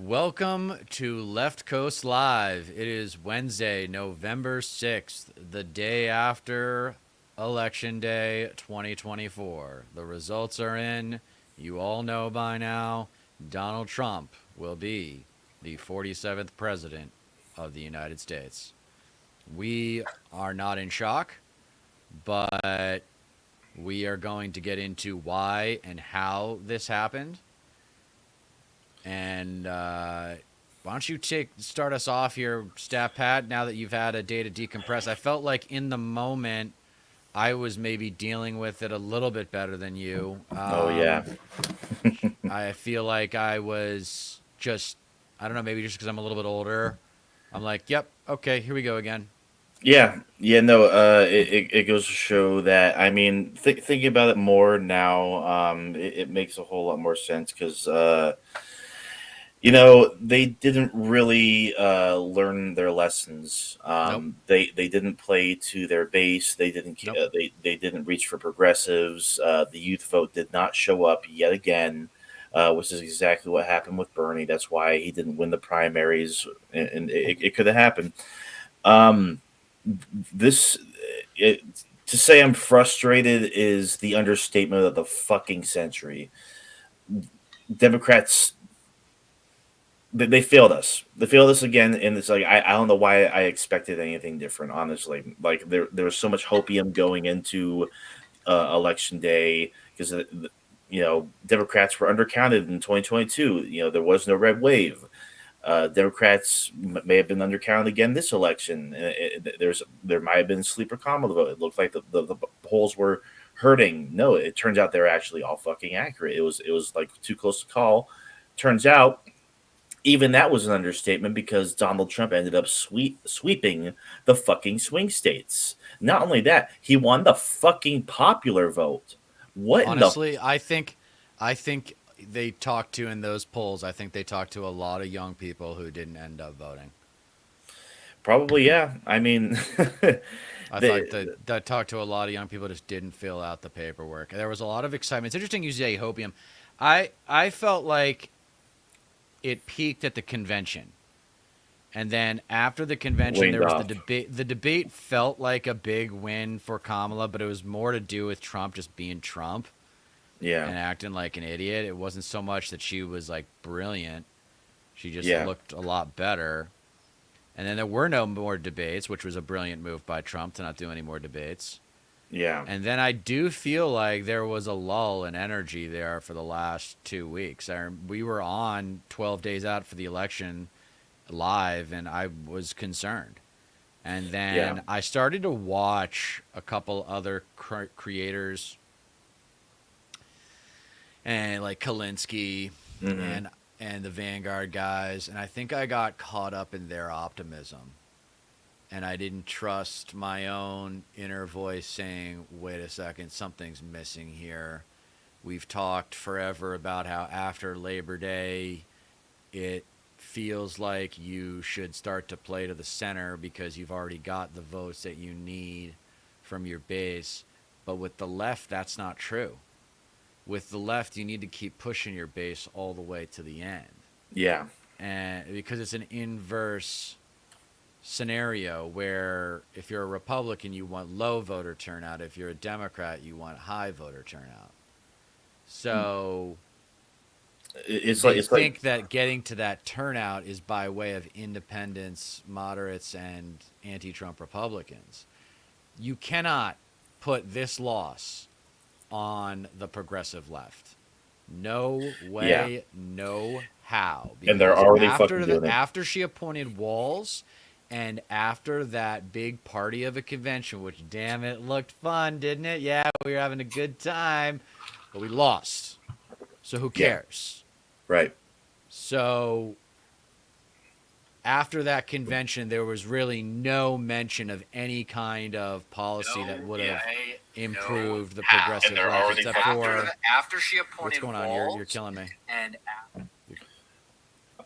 Welcome to Left Coast Live. It is Wednesday, November 6th, the day after Election Day 2024. The results are in. You all know by now Donald Trump will be the 47th President of the United States. We are not in shock, but we are going to get into why and how this happened. And why don't you start us off here, Stat Pat? Now that you've had a day to decompress, I felt like in the moment I was maybe dealing with it a little bit better than you. Oh yeah, I feel like I was just, I don't know, maybe just because I'm a little bit older. I'm like, yep, okay, here we go again. yeah. No, it goes to show that. I mean, thinking about it more now, it makes a whole lot more sense because they didn't really learn their lessons. Nope, They didn't play to their base. They didn't nope. they didn't reach for progressives. The youth vote did not show up yet again. Which is exactly what happened with Bernie. That's why he didn't win the primaries, and it could have happened. Um, this it, to say I'm frustrated is the understatement of the fucking century. Democrats they failed us. They failed us again, and it's like I don't know why I expected anything different. Honestly, like there was so much hopium going into election day because Democrats were undercounted in 2022. There was no red wave. Democrats may have been undercounted again this election. There might have been sleeper Kamala vote. It looked like the polls were hurting. No, it turns out they're actually all fucking accurate. It was like too close to call. Turns out even that was an understatement because Donald Trump ended up sweeping the fucking swing states. Not only that, he won the fucking popular vote. What in the Honestly, I think they talked to in those polls. I think they talked to a lot of young people who didn't end up voting. Probably, yeah. I mean, I thought the, that talked to a lot of young people who just didn't fill out the paperwork. There was a lot of excitement. It's interesting you say hopium. I felt like it peaked at the convention, and then after the convention, waned there was the off. debate. The debate felt like a big win for Kamala, but it was more to do with Trump just being Trump Yeah, and acting like an idiot. It wasn't so much that she was like brilliant; she just yeah, looked a lot better. And then there were no more debates, which was a brilliant move by Trump to not do any more debates. yeah, And then I do feel like there was a lull in energy there for the last 2 weeks. We were on 12 days out for the election live, and I was concerned. And yeah. then I started to watch a couple other creators, and like Kalinsky Hmm. and and the Vanguard guys, and I think I got caught up in their optimism, and I didn't trust my own inner voice saying, wait a second, something's missing here. We've talked forever about how after Labor Day, it feels like you should start to play to the center because you've already got the votes that you need from your base. But with the left, that's not true. With the left, you need to keep pushing your base all the way to the end. Yeah, And because it's an inverse scenario where if you're a Republican, you want low voter turnout. If you're a Democrat, you want high voter turnout. So it's like they it's like think that getting to that turnout is by way of independents, moderates, and anti Trump Republicans. You cannot put this loss on the progressive left. No yeah, way, no how. and they're Because already fucking doing it. after she appointed Walls, and after that big party of a convention, which damn it looked fun, didn't it? Yeah, we were having a good time, but we lost. So who Yeah, cares? right. So after that convention, there was really no mention of any kind of policy that would have improved the And progressive they're left, already except fucking doing for it. After she what's appointed going on. You're Walls killing me. and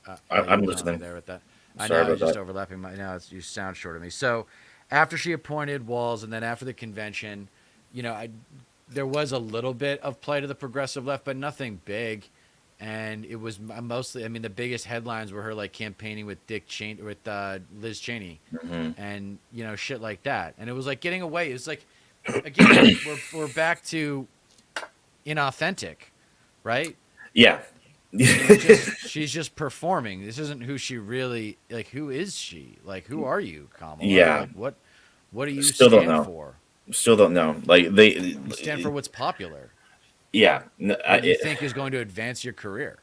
Yeah, I'm you're killing me listening. there with that. I Sorry know about it's just that. overlapping. Now you sound short of me. So after she appointed Walls, and then after the convention, you know, I there was a little bit of play to the progressive left, but nothing big. and it was mostly. I mean, the biggest headlines were her like campaigning with Liz Cheney, Hmm. and shit like that. And it was like getting away. It was like, again, we're back to inauthentic, right? Yeah. She's just performing. This isn't who she really like. Who is she? Like, who are you, Kamala? Yeah. Like, what do you Still don't stand know. for? Still don't know. Like You stand for what's popular. yeah. What you think is going to advance your career.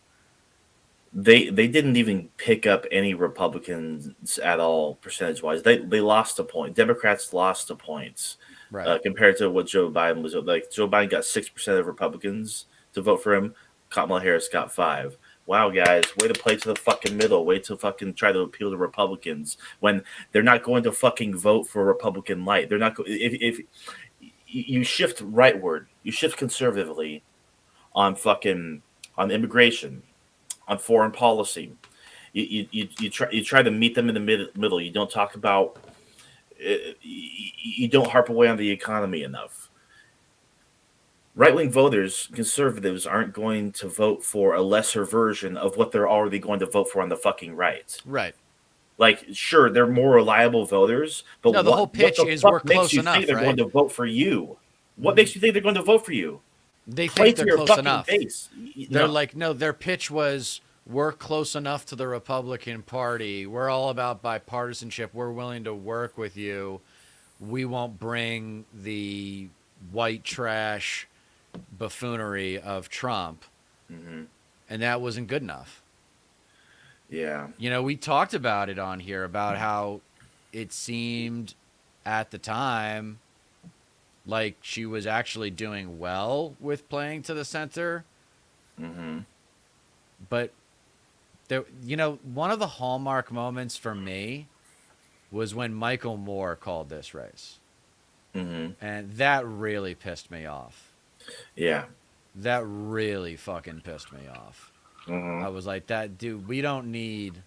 They didn't even pick up any Republicans at all percentage wise. They lost a point. Democrats lost a points Right. compared to what Joe Biden was like. Joe Biden got 6% of Republicans to vote for him. Kamala Harris got 5. Wow, guys, way to play to the fucking middle. Way to fucking try to appeal to Republicans when they're not going to fucking vote for Republican light. They're not. If you shift rightward, you shift conservatively on fucking on immigration, on foreign policy. You try to meet them in the middle. You don't talk about. You don't harp away on the economy enough. Right wing voters, conservatives, aren't going to vote for a lesser version of what they're already going to vote for on the fucking right. Right. Like, sure, they're more reliable voters, but No, the whole what pitch the is we're fuck makes close you think enough, they're going right? to vote for you? What makes you think they're going to vote for you? They Play think to they're your close fucking enough. base. They're No. like, no, their pitch was we're close enough to the Republican Party. We're all about bipartisanship. We're willing to work with you. We won't bring the white trash buffoonery of Trump. Hmm. And that wasn't good enough. Yeah. We talked about it on here about how it seemed at the time like she was actually doing well with playing to the center. Hmm. But there, one of the hallmark moments for me was when Michael Moore called this race. Hmm. And that really pissed me off. Yeah. That really fucking pissed me off. Hmm. I was like, that dude, we don't need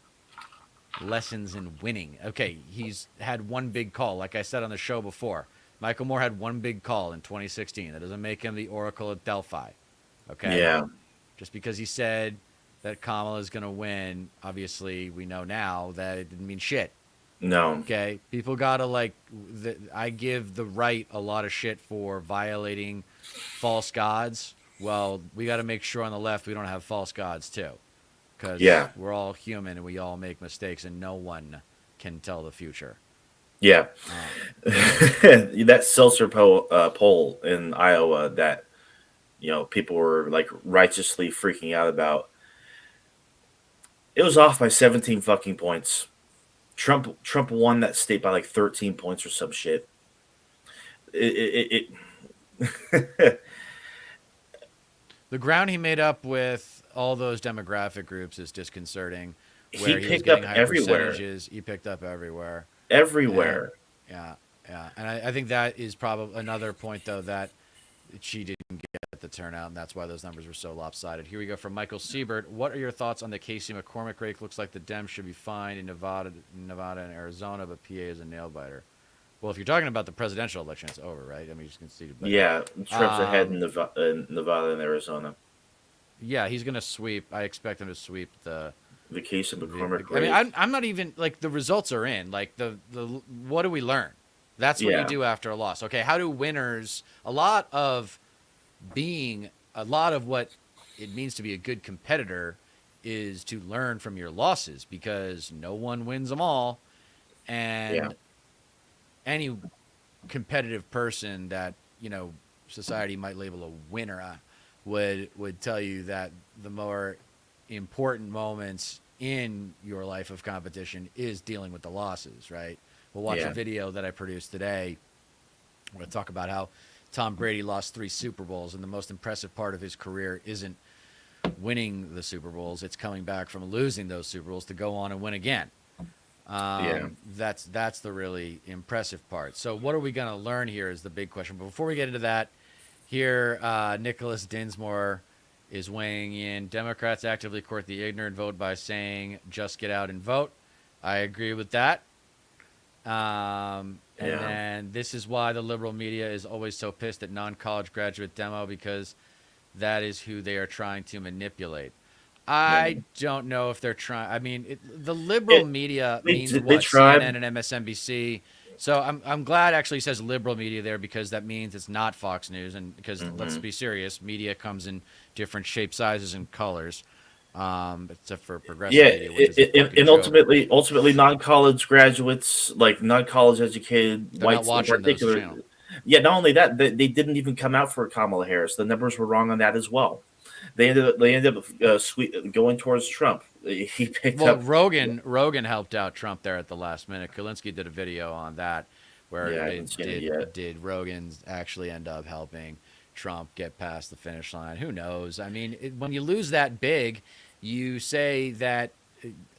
lessons in winning. Okay, he's had one big call. Like I said on the show before, Michael Moore had one big call in 2016. That doesn't make him the Oracle at Delphi. Okay? Yeah. Just because he said that Kamala is going to win, obviously we know now that it didn't mean shit. No. Okay? People got to I give the right a lot of shit for violating false gods. Well, we got to make sure on the left we don't have false gods too. Because Yeah. we're all human and we all make mistakes and no one can tell the future. Yeah. That Seltzer poll in Iowa that people were like righteously freaking out about. It was off by 17 fucking points. Trump won that state by like 13 points or some shit. It The ground he made up with all those demographic groups is disconcerting. he Where he was picked getting up high everywhere. percentages, he picked up everywhere. Everywhere. Yeah, yeah. And I think that is probably another point, though, that she didn't get the turnout, and that's why those numbers were so lopsided. Here we go from Michael Siebert. What are your thoughts on the Casey McCormick race? Looks like the Dems should be fine in Nevada and Arizona, but PA is a nail biter. Well, if you're talking about the presidential election, it's over, right? I mean, he's conceded. But, Yeah, Trump's ahead in um, Nevada and Arizona. yeah, he's going to sweep. I expect him to sweep the. The Casey McCormick I mean, race. I'm not even like the results are in. Like the what do we learn? That's what you Yeah. do after a loss. Okay, how do winners? A lot of what it means to be a good competitor is to learn from your losses because no one wins them all, and Yeah. any competitive person that society might label a winner would tell you that the more important moments in your life of competition is dealing with the losses, right? We'll watch Yeah. a video that I produced today. I'm going to talk about how Tom Brady lost 3 Super Bowls, and the most impressive part of his career isn't winning the Super Bowls. It's coming back from losing those Super Bowls to go on and win again. Yeah. That's the really impressive part. So what are we going to learn here is the big question. But before we get into that, here Nicholas Dinsmore is weighing in. Democrats actively court the ignorant vote by saying, just get out and vote. I agree with that. And Yeah. then this is why the liberal media is always so pissed at non-college graduate demo because that is who they are trying to manipulate. I Man. don't know if they're trying. I mean, the liberal media means They what? tried. CNN and MSNBC. So I'm glad actually it says liberal media there because that means it's not Fox News. And because let's Hmm. be serious, media comes in different shapes, sizes, and colors. Except for progressive Yeah, media, which is a fucking and joke. ultimately, non-college graduates, like non-college educated They're not whites in watching those particular. channels. Yeah, not only that, they didn't even come out for Kamala Harris. The numbers were wrong on that as well. They ended up going towards Trump. He picked Well, up. Rogan helped out Trump there at the last minute. Kulinski did a video on that where Yeah, I they haven't seen it yet. did Rogan actually end up helping Trump get past the finish line. Who knows? I mean, when you lose that big, you say that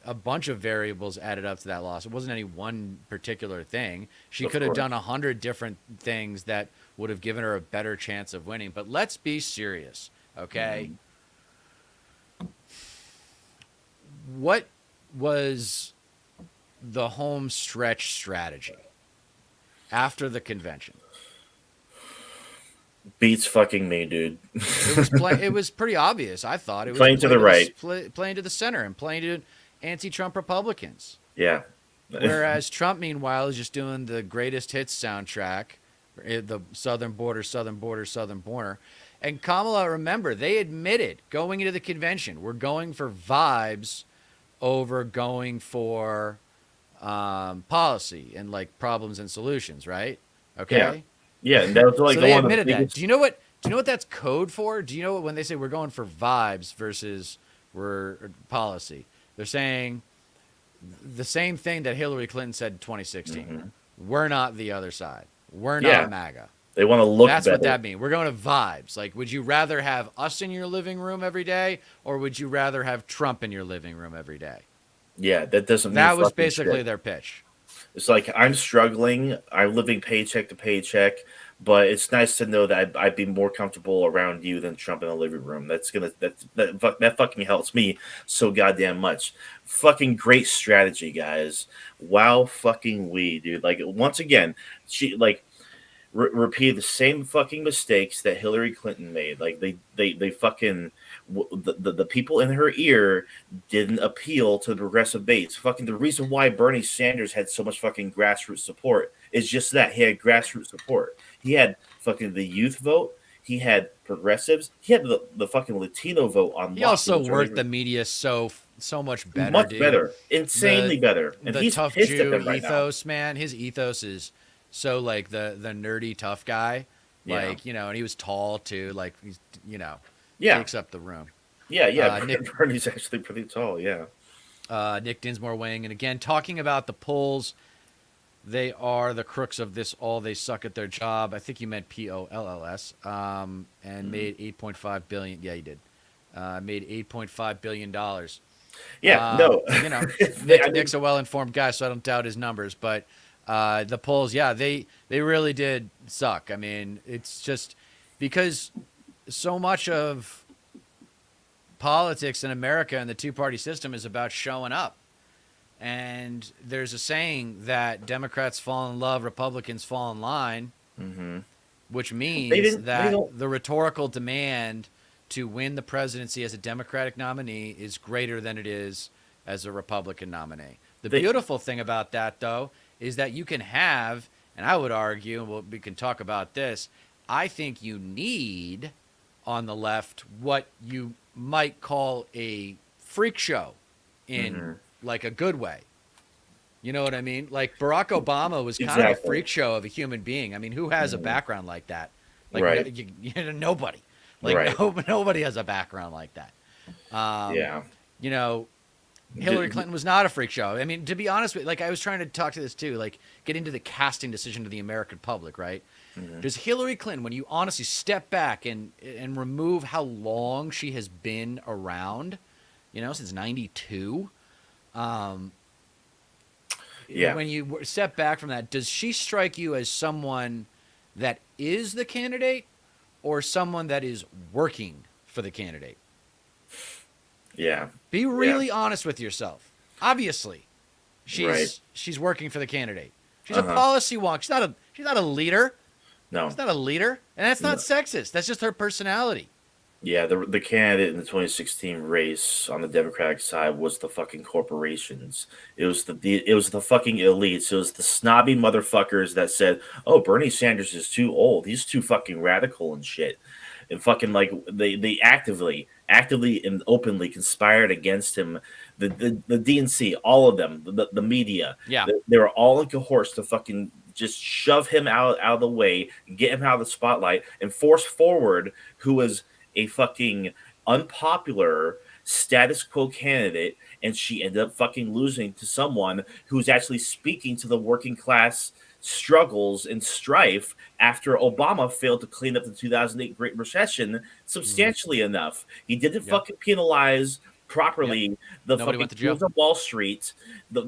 a bunch of variables added up to that loss. It wasn't any one particular thing. She Of could have course. done 100 different things that would have given her a better chance of winning. But let's be serious, okay? Mhm. What was the home stretch strategy after the convention? Beats fucking me, dude. It was pretty obvious. I thought it was Playing to the right. playing to the center and playing to anti-Trump Republicans. Yeah. Whereas Trump, meanwhile, is just doing the greatest hits soundtrack, the Southern Border, Southern Border, Southern Border. And Kamala, remember, they admitted going into the convention, we're going for vibes over going for policy and like problems and solutions, right? Yeah. Okay. Yeah, and that was like So the they one of the admitted that. biggest. Do you know what that's code for? Do you know when they say we're going for vibes versus we're policy? They're saying the same thing that Hillary Clinton said in 2016. Mhm. We're not the other side. We're not Yeah, MAGA. they want to look That's what better. that means. We're going to vibes. Like, would you rather have us in your living room every day, or would you rather have Trump in your living room every day? Yeah, that doesn't mean That was fucking basically shit. their pitch. It's like I'm struggling. I'm living paycheck to paycheck, but it's nice to know that I'd be more comfortable around you than Trump in the living room. That fucking helps me so goddamn much. Fucking great strategy, guys. Wow, fucking we, dude. Like once again, she like repeat the same fucking mistakes that Hillary Clinton made. Like they fucking the people in her ear didn't appeal to the progressive base. Fucking the reason why Bernie Sanders had so much fucking grassroots support is just that he had grassroots support. He had fucking the youth vote. He had progressives. He had the fucking Latino vote on He lock. also worked the media so much better, Much dude. better, The insanely better, and the he's tough pissed at Jew them right now. ethos, man. His ethos is so like the nerdy tough guy, Yeah, like and he was tall too. Like he's yeah, takes up the room. yeah. Nick Bernie's actually pretty tall. Yeah. Nick Dinsmore weighing, and again talking about the polls. They are the crooks of this all. They suck at their job. I think you meant POLLS. And Mhm. made 8.5 billion. Yeah, you did. Made 8.5 billion dollars. Yeah, no. I Nick's mean, a well-informed guy, so I don't doubt his numbers. But the polls, yeah, they really did suck. I mean, it's just because so much of politics in America and the two-party system is about showing up. And there's a saying that Democrats fall in love, Republicans fall in line, mhm. which They means didn't. They that don't. the rhetorical demand to win the presidency as a Democratic nominee is greater than it is as a Republican nominee. The They. beautiful thing about that, though, is that you can have, and I would argue, and we can talk about this, I think you need on the left what you might call a freak show in Mhm. like a good way. You know what I mean? Like Barack Obama was kind of a Exactly. freak show of a human being. I mean, who has a Mhm. background like that? Like Right. nobody. Like Right. nobody has a background like that. Um, Yeah. you know, Hillary Clinton was not a freak show. I mean, to be honest with you, like I was trying to talk to this too, like get into the casting decision to the American public, right? Mhm. Does Hillary Clinton, when you honestly step back and remove how long she has been around, since '92, um, Yeah. when you step back from that, does she strike you as someone that is the candidate or someone that is working for the candidate? Yeah. Be Yeah. really honest with yourself. Obviously, Right. she's working for the candidate. She's a Uh-huh. policy wonk. She's not a leader. No. She's not a leader, and that's not No. sexist. That's just her personality. Yeah, the candidate in the 2016 race on the Democratic side was the fucking corporations. It was the fucking elites. It was the snobby motherfuckers that said, "Oh, Bernie Sanders is too old. He's too fucking radical and shit." And fucking like they actively and openly conspired against him. The DNC, all of them, the media, Yeah. they were all in cohorts to fucking just shove him out of the way, get him out of the spotlight, and force forward who was a fucking unpopular status quo candidate, and she ended up fucking losing to someone who's actually speaking to the working class struggles and strife after Obama failed to clean up the 2008 Great Recession Hmm. substantially enough. He didn't Yep. fucking penalize Yep. properly the Nobody fucking went to jail. Wolves of Wall Street, the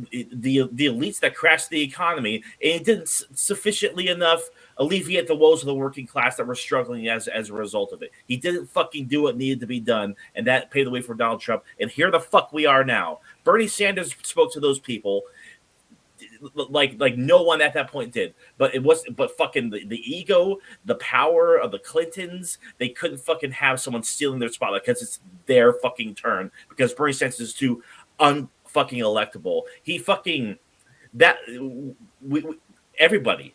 elites that crashed the economy, and it didn't sufficiently enough alleviate the woes of the working class that were struggling as a result of it. He didn't fucking do what needed to be done, and that paved the way for Donald Trump. And here the fuck we are now. Bernie Sanders spoke to those people like no one at that point did. But it was fucking the ego, the power of the Clintons, they couldn't fucking have someone stealing their spotlight because it's their fucking turn. Because Bernie Sanders is too unfucking electable. He fucking that we everybody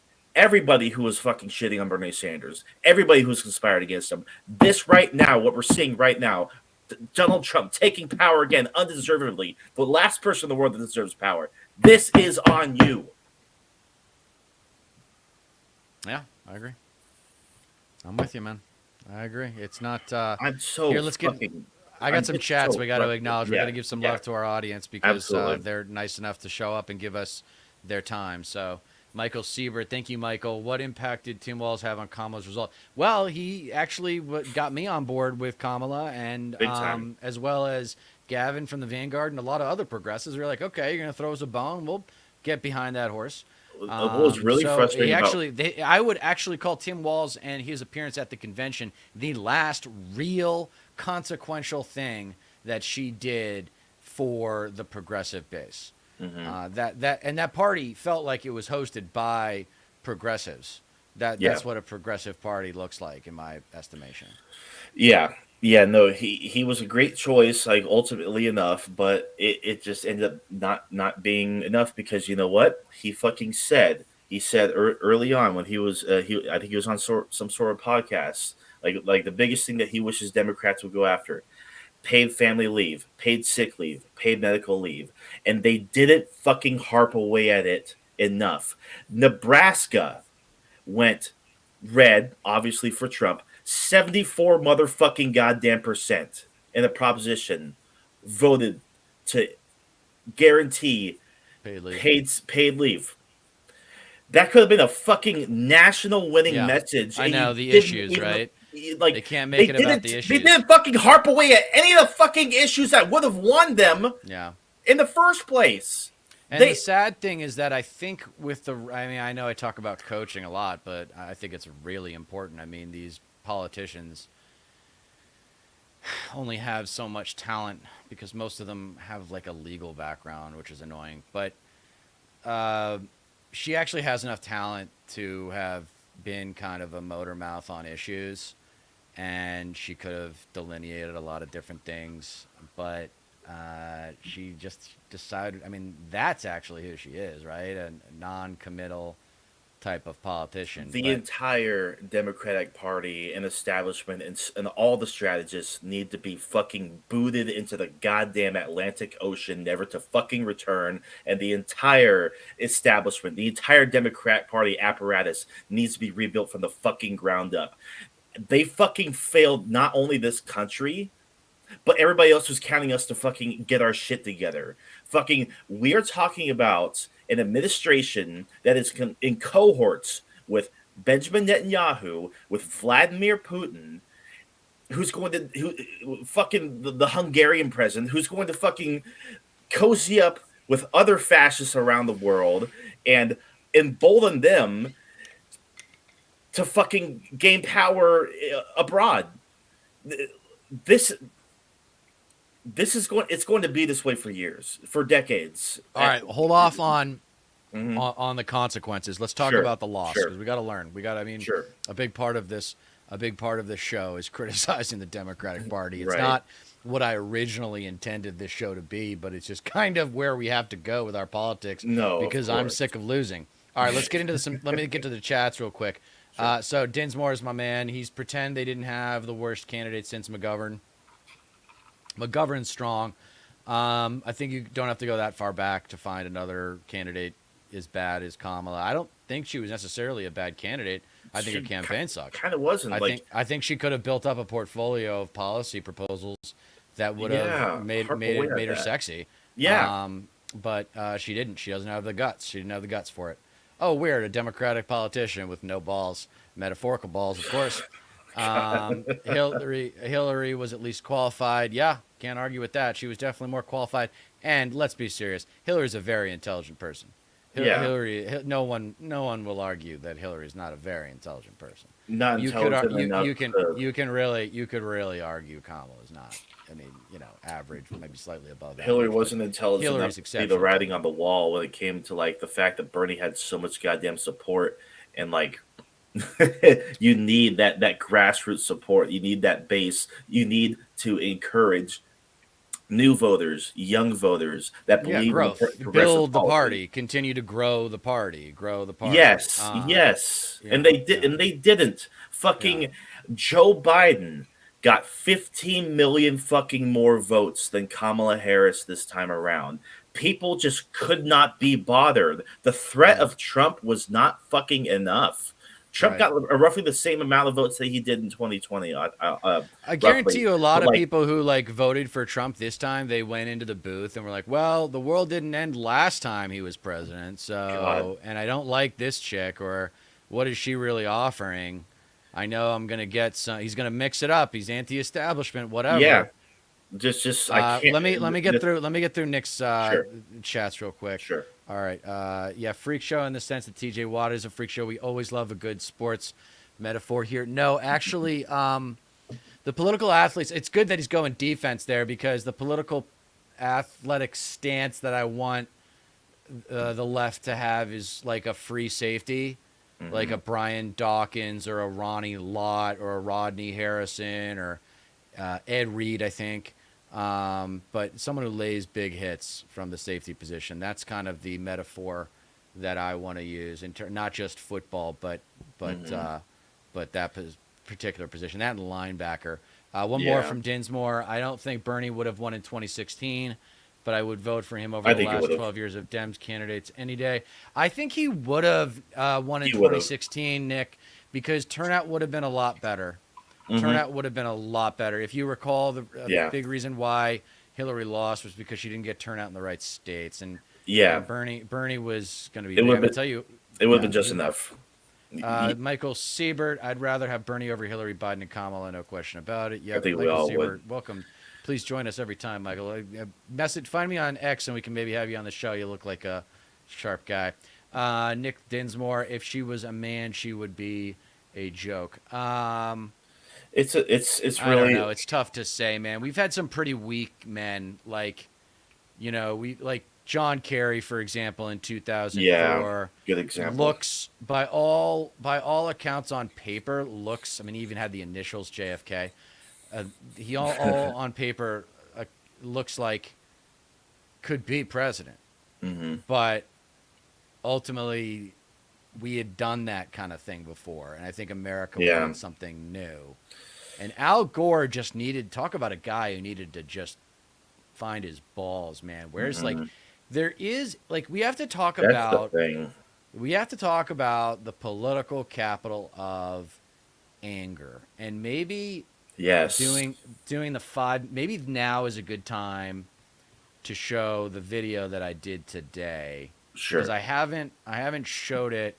who was fucking shitting on Bernie Sanders, everybody who's conspired against him. This right now, what we're seeing right now, Donald Trump taking power again undeservedly, the last person in the world that deserves power. This is on you. Yeah, I agree. I'm with you, man. I agree. It's not. I'm so Here, let's get. fucking. I got I'm some just chats so we got to frustrated. acknowledge. We got Yeah, to give some yeah, love to our audience because absolutely. they're nice enough to show up and give us their time. So, Michael Siebert, thank you, Michael. What impact did Tim Walz have on Kamala's result? Well, he actually got me on board with Kamala, and Big time. as well as Gavin from the Vanguard and a lot of other progressives. We're like, okay, you're going to throw us a bone. We'll get behind that horse. What was really So he frustrating about actually, I would actually call Tim Walz and his appearance at the convention the last real consequential thing that she did for the progressive base. mhm. That party felt like it was hosted by progressives. Yeah. That's what a progressive party looks like, in my estimation. Yeah. Yeah, no, he was a great choice, like ultimately enough, but it just ended up not being enough because you know what? He said early on when he was I think he was on some sort of podcast, like the biggest thing that he wishes Democrats would go after: paid family leave, paid sick leave, paid medical leave, and they didn't fucking harp away at it enough. Nebraska went red, obviously for Trump, 74 motherfucking goddamn percent in the proposition voted to guarantee Paid leave. paid leave. That could have been a fucking national winning Yeah, message, I and you know the didn't issues, even right? They like can't make it about the they issues. didn't fucking harp away at any of the fucking issues that would have won them Yeah. in the first place. And the They sad thing is that I think with the, I mean, I know I talk about coaching a lot, but I think it's really important. I mean, these politicians only have so much talent because most of them have like a legal background, which is annoying. But uh, she actually has enough talent to have been kind of a motor mouth on issues, and she could have delineated a lot of different things, but she just decided. I mean, that's actually who she is, right? A non-committal type of politician. the But entire Democratic Party and establishment and all the strategists need to be fucking booted into the goddamn Atlantic Ocean, never to fucking return. And the entire establishment, the entire Democrat Party apparatus needs to be rebuilt from the fucking ground up. They fucking failed not only this country, but everybody else was counting us to fucking get our shit together. Fucking, we're talking about an administration that is in cohorts with Benjamin Netanyahu, with Vladimir Putin, who's going to fucking the Hungarian president, who's going to fucking cozy up with other fascists around the world and embolden them to fucking gain power abroad. This is going it's going to be this way for years, for decades. all right, hold off Mhm. on the consequences. Let's talk Sure, about the loss sure, because we got to learn. We got. I mean, sure. a big part of this a big part of the show is criticizing the Democratic Party. It's Right. not what I originally intended this show to be, but it's just kind of where we have to go with our politics No, of because I'm course. sick of losing. All right, let's get into some. Let me get to the chats real quick. Sure. So Dinsmore is my man. He's pretend they didn't have the worst candidate since McGovern. McGovern's strong. I think you don't have to go that far back to find another candidate as bad as Kamala. I don't think she was necessarily a bad candidate. I think her campaign sucked. Kind of wasn't I think she could have built up a portfolio of policy proposals that would Yeah, have made harp away at her that. sexy. Yeah. But she didn't. She doesn't have the guts. She didn't have the guts for it. Oh, weird. A Democratic politician with no balls, metaphorical balls, of course. Hillary was at least qualified. Yeah, can't argue with that. She was definitely more qualified. And let's be serious. Hillary's a very intelligent person. Yeah. No one will argue that Hillary's not a very intelligent person. Not intelligent enough. You could really argue Kamala's not. I mean, average, maybe slightly above average. Hillary wasn't intelligent Hillary's enough to see the writing on the wall when it came to like the fact that Bernie had so much goddamn support and like you need that grassroots support. You need that base. You need to encourage new voters, young voters that believe growth. in progressive Build the policy. party. Continue to grow the party. Grow the party. Yes, yes. And they did, and they didn't. Fucking Joe Biden got 15 million fucking more votes than Kamala Harris this time around. People just could not be bothered. The threat of Trump was not fucking enough. Trump got roughly the same amount of votes that he did in 2020. I guarantee you a lot of people who voted for Trump this time, they went into the booth and were like, well, the world didn't end last time he was president. So, and I don't like this chick, or what is she really offering? I know I'm going to get some, he's going to mix it up. He's anti-establishment, whatever. Yeah. Just I can't, let me get through Nick's chats real quick. Sure. All right. Freak show in the sense that TJ Watt is a freak show. We always love a good sports metaphor here. No, actually, the political athletes, it's good that he's going defense there, because the political athletic stance that I want the left to have is like a free safety, like a Brian Dawkins or a Ronnie Lott or a Rodney Harrison or Ed Reed, I think. But someone who lays big hits from the safety position. That's kind of the metaphor that I want to use, not just football, but that particular position. That and linebacker. One more from Dinsmore. I don't think Bernie would have won in 2016, but I would vote for him over the last 12 years of Dems candidates any day. I think he would have won in 2016, Nick, because turnout would have been a lot better. Turnout would have been a lot better. If you recall, the big reason why Hillary lost was because she didn't get turnout in the right states. And Bernie was going to be. I'm tell you, it would have been just enough. Michael Siebert, I'd rather have Bernie over Hillary, Biden, and Kamala. No question about it. Yeah, I think Michael we all Siebert, would. welcome. Please join us every time, Michael. Find me on X, and we can maybe have you on the show. You look like a sharp guy. Nick Dinsmore, if she was a man, she would be a joke. It's really. I don't know. It's tough to say, man. We've had some pretty weak men, like John Kerry, for example, in 2004. Yeah, good example. Looks by all accounts on paper. Looks. I mean, he even had the initials JFK. He all on paper looks like could be president, but ultimately we had done that kind of thing before, and I think America wanted something new. And Al Gore just talk about a guy who needed to just find his balls, man. Where's there is we have to talk about the political capital of anger, and maybe doing the five. Maybe now is a good time to show the video that I did today. Sure. Because I haven't showed it.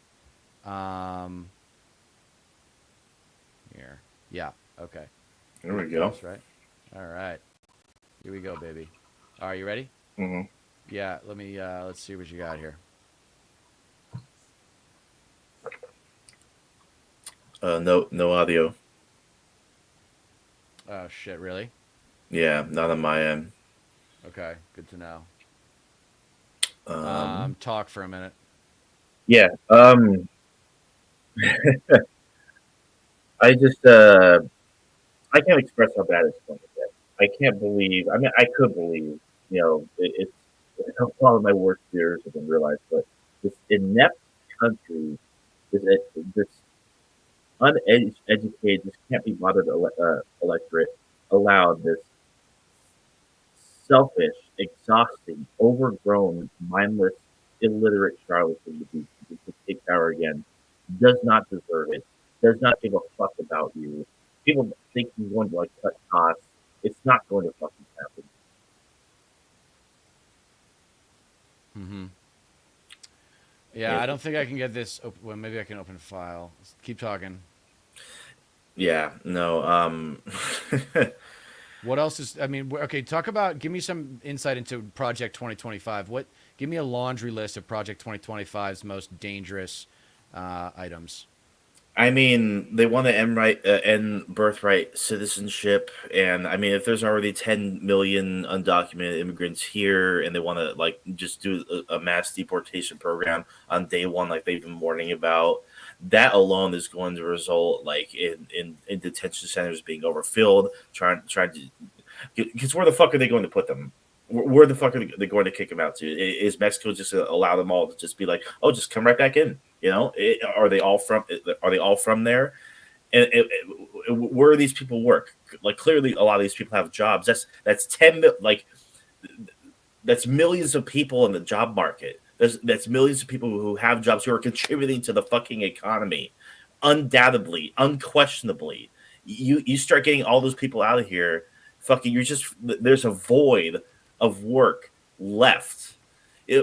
Here. Yeah. Okay. There we go. That's right. All right. Here we go, baby. All right, you ready? Mm-hmm. Yeah. Let me. Let's see what you got here. No audio. Oh shit! Really? Yeah, not on my end. Okay. Good to know. Talk for a minute. Yeah. I just I can't express how bad it's going to get. I can't believe. I mean, I could believe. It's a lot of my worst fears have been realized, but this inept country, this uneducated, this can't be bothered electorate allowed this selfish, exhausting, overgrown, mindless, illiterate charlatan to take power again does not deserve it. Does not give a fuck about you. People think he's going to like cut costs. It's not going to fucking happen. Mm-hmm. Yeah, I don't think I can get this. Well, maybe I can open file. Keep talking. Yeah, no. What else is? I mean, okay. Talk about. Give me some insight into Project 2025. What? Give me a laundry list of Project 2025's most dangerous items. I mean, they want to end birthright citizenship, and I mean, if there's already 10 million undocumented immigrants here, and they want to like just do a mass deportation program on day one, like they've been warning about, that alone is going to result like in detention centers being overfilled. Trying to, because where the fuck are they going to put them? Where the fuck are they going to kick them out to? Is Mexico just going to allow them all to just be like, oh, just come right back in? You know, are they all from? Are they all from there? And where do these people work? Like clearly, a lot of these people have jobs. That's like that's millions of people in the job market. That's millions of people who have jobs who are contributing to the fucking economy, undoubtedly, unquestionably. You start getting all those people out of here, fucking. You're just there's a void of work left,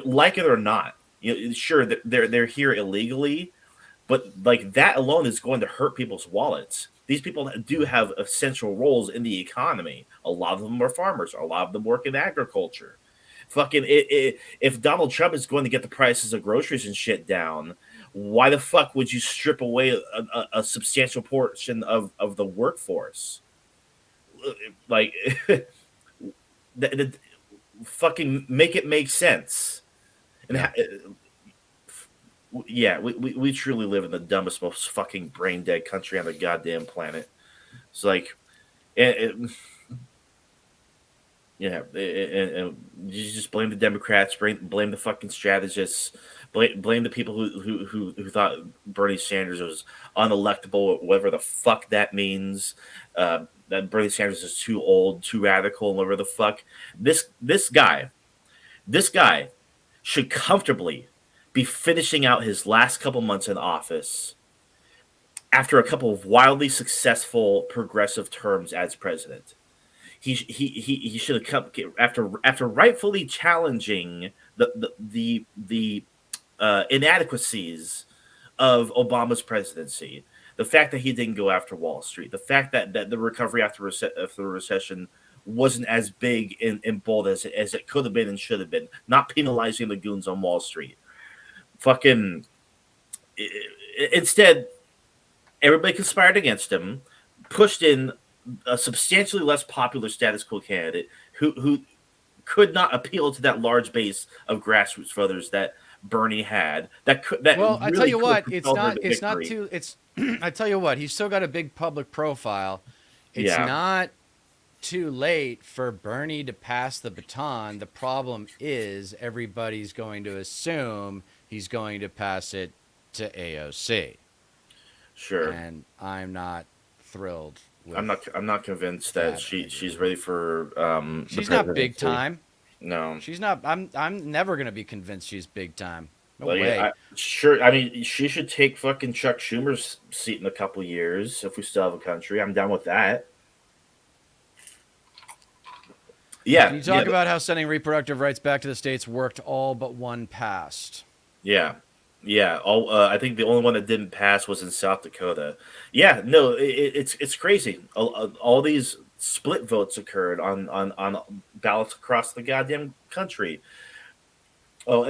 like it or not. You know, sure, they're here illegally, but like that alone is going to hurt people's wallets. These people do have essential roles in the economy. A lot of them are farmers. A lot of them work in agriculture. Fucking if Donald Trump is going to get the prices of groceries and shit down, why the fuck would you strip away a substantial portion of the workforce? Like, fucking make it make sense. And Yeah. yeah, we truly live in the dumbest, most fucking brain dead country on the goddamn planet. It's like, and, yeah, and you just blame the Democrats, blame the fucking strategists, blame the people who thought Bernie Sanders was unelectable, whatever the fuck that means. That Bernie Sanders is too old, too radical, and whatever the fuck. This guy should comfortably be finishing out his last couple months in office after a couple of wildly successful progressive terms as president. He should have come after rightfully challenging the inadequacies of Obama's presidency. The fact that he didn't go after Wall Street, the fact that the recovery after the recession wasn't as big and bold as it could have been and should have been, not penalizing the goons on Wall Street. Fucking instead, everybody conspired against him, pushed in a substantially less popular status quo candidate who could not appeal to that large base of grassroots voters that Bernie had. That Well, I tell really you could have what, it's propelled her not. to It's not victory. too. It's. I tell you what, he's still got a big public profile. It's Yeah, not too late for Bernie to pass the baton. The problem is everybody's going to assume he's going to pass it to AOC, sure. and I'm not thrilled I'm with not. I'm not convinced that that she's idea. ready for the She's not big presidency. time. No, She's not. I'm never gonna be convinced she's big time. No like way. sure. I mean, she should take fucking Chuck Schumer's seat in a couple years if we still have a country. I'm down with that. Can Yeah, you yeah, talk about how sending reproductive rights back to the states worked all but one passed? yeah, yeah. All I think the only one that didn't pass was in South Dakota. Yeah, no, it's crazy. All these split votes occurred on ballots across the goddamn country. Oh,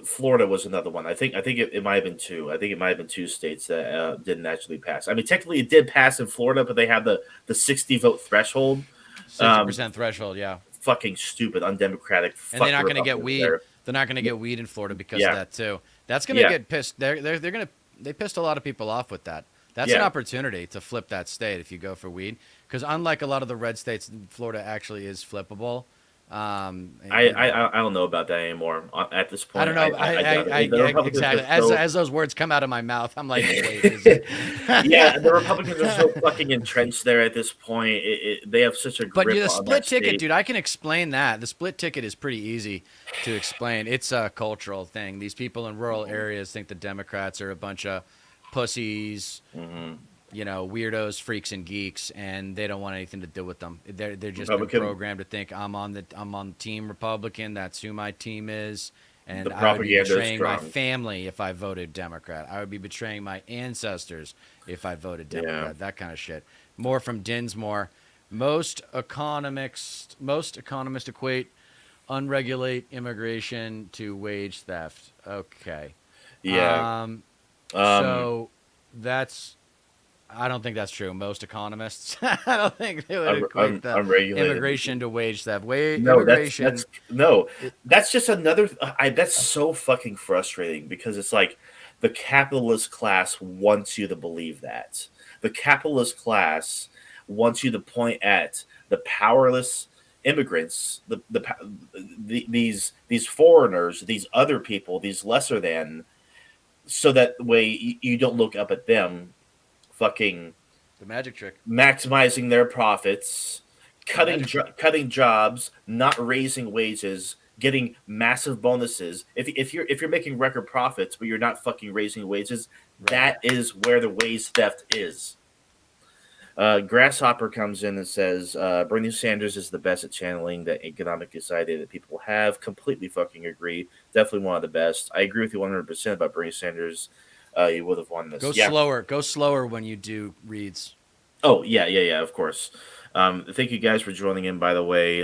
Florida was another one. I think it might have been two. I think it might have been two states that didn't actually pass. I mean, technically it did pass in Florida, but they had the 60 vote threshold. Sixty Um, percent threshold, yeah. fucking stupid, undemocratic And they're not fucker going to get Republicans weed. there. They're not going to get weed in Florida because of Yeah, that too. That's going to yeah, get pissed. They're going to. They pissed a lot of people off with that. That's an Yeah, opportunity to flip that state if you go for weed, because unlike a lot of the red states, Florida actually is flippable. I, You I know, I don't know about that anymore. At this I point, don't know. I doubt it. The Yeah, Republicans are exactly. so As those words come out of my mouth, I'm like, wait, is it? yeah, the Republicans are so fucking entrenched there at this point. They have such a But grip yeah, the on that split ticket, state. dude, I can explain that. The split ticket is pretty easy to explain. It's a cultural thing. These people in rural Hmm. areas think the Democrats are a bunch of pussies, Hmm. weirdos, freaks, and geeks, and they don't want anything to do with them. They're just been Republican, programmed to think I'm on Team Republican. That's who my team is, the and I would be propaganda is betraying my strong. family if I voted Democrat. I would be betraying my ancestors if I voted Yeah. Democrat. That kind of shit. More from Dinsmore. Most economists equate unregulated immigration to wage theft. Okay. Yeah. Um, Um, so that's I don't think that's true. Most economists, I don't think they would equate the unregulated. immigration to wage theft. No, Immigration, no. it, That's just another. That's so fucking frustrating because it's like the capitalist class wants you to believe that. The capitalist class wants you to point at the powerless immigrants, these foreigners, these other people, these lesser than, so that way you don't look up at them, fucking the magic trick, maximizing their profits, the magic trick. cutting jobs, not raising wages, getting massive bonuses. If you're making record profits but you're not fucking raising wages, Right. that is where the wage theft is. Grasshopper comes in and says Bernie Sanders is the best at channeling the economic anxiety that people have. Completely fucking agree. Definitely one of the best. I agree with you 100% about Bernie Sanders. You would have won this. Go Yeah. slower. Go slower when you do reads. Oh yeah, of course. Thank you guys for joining in. By the way,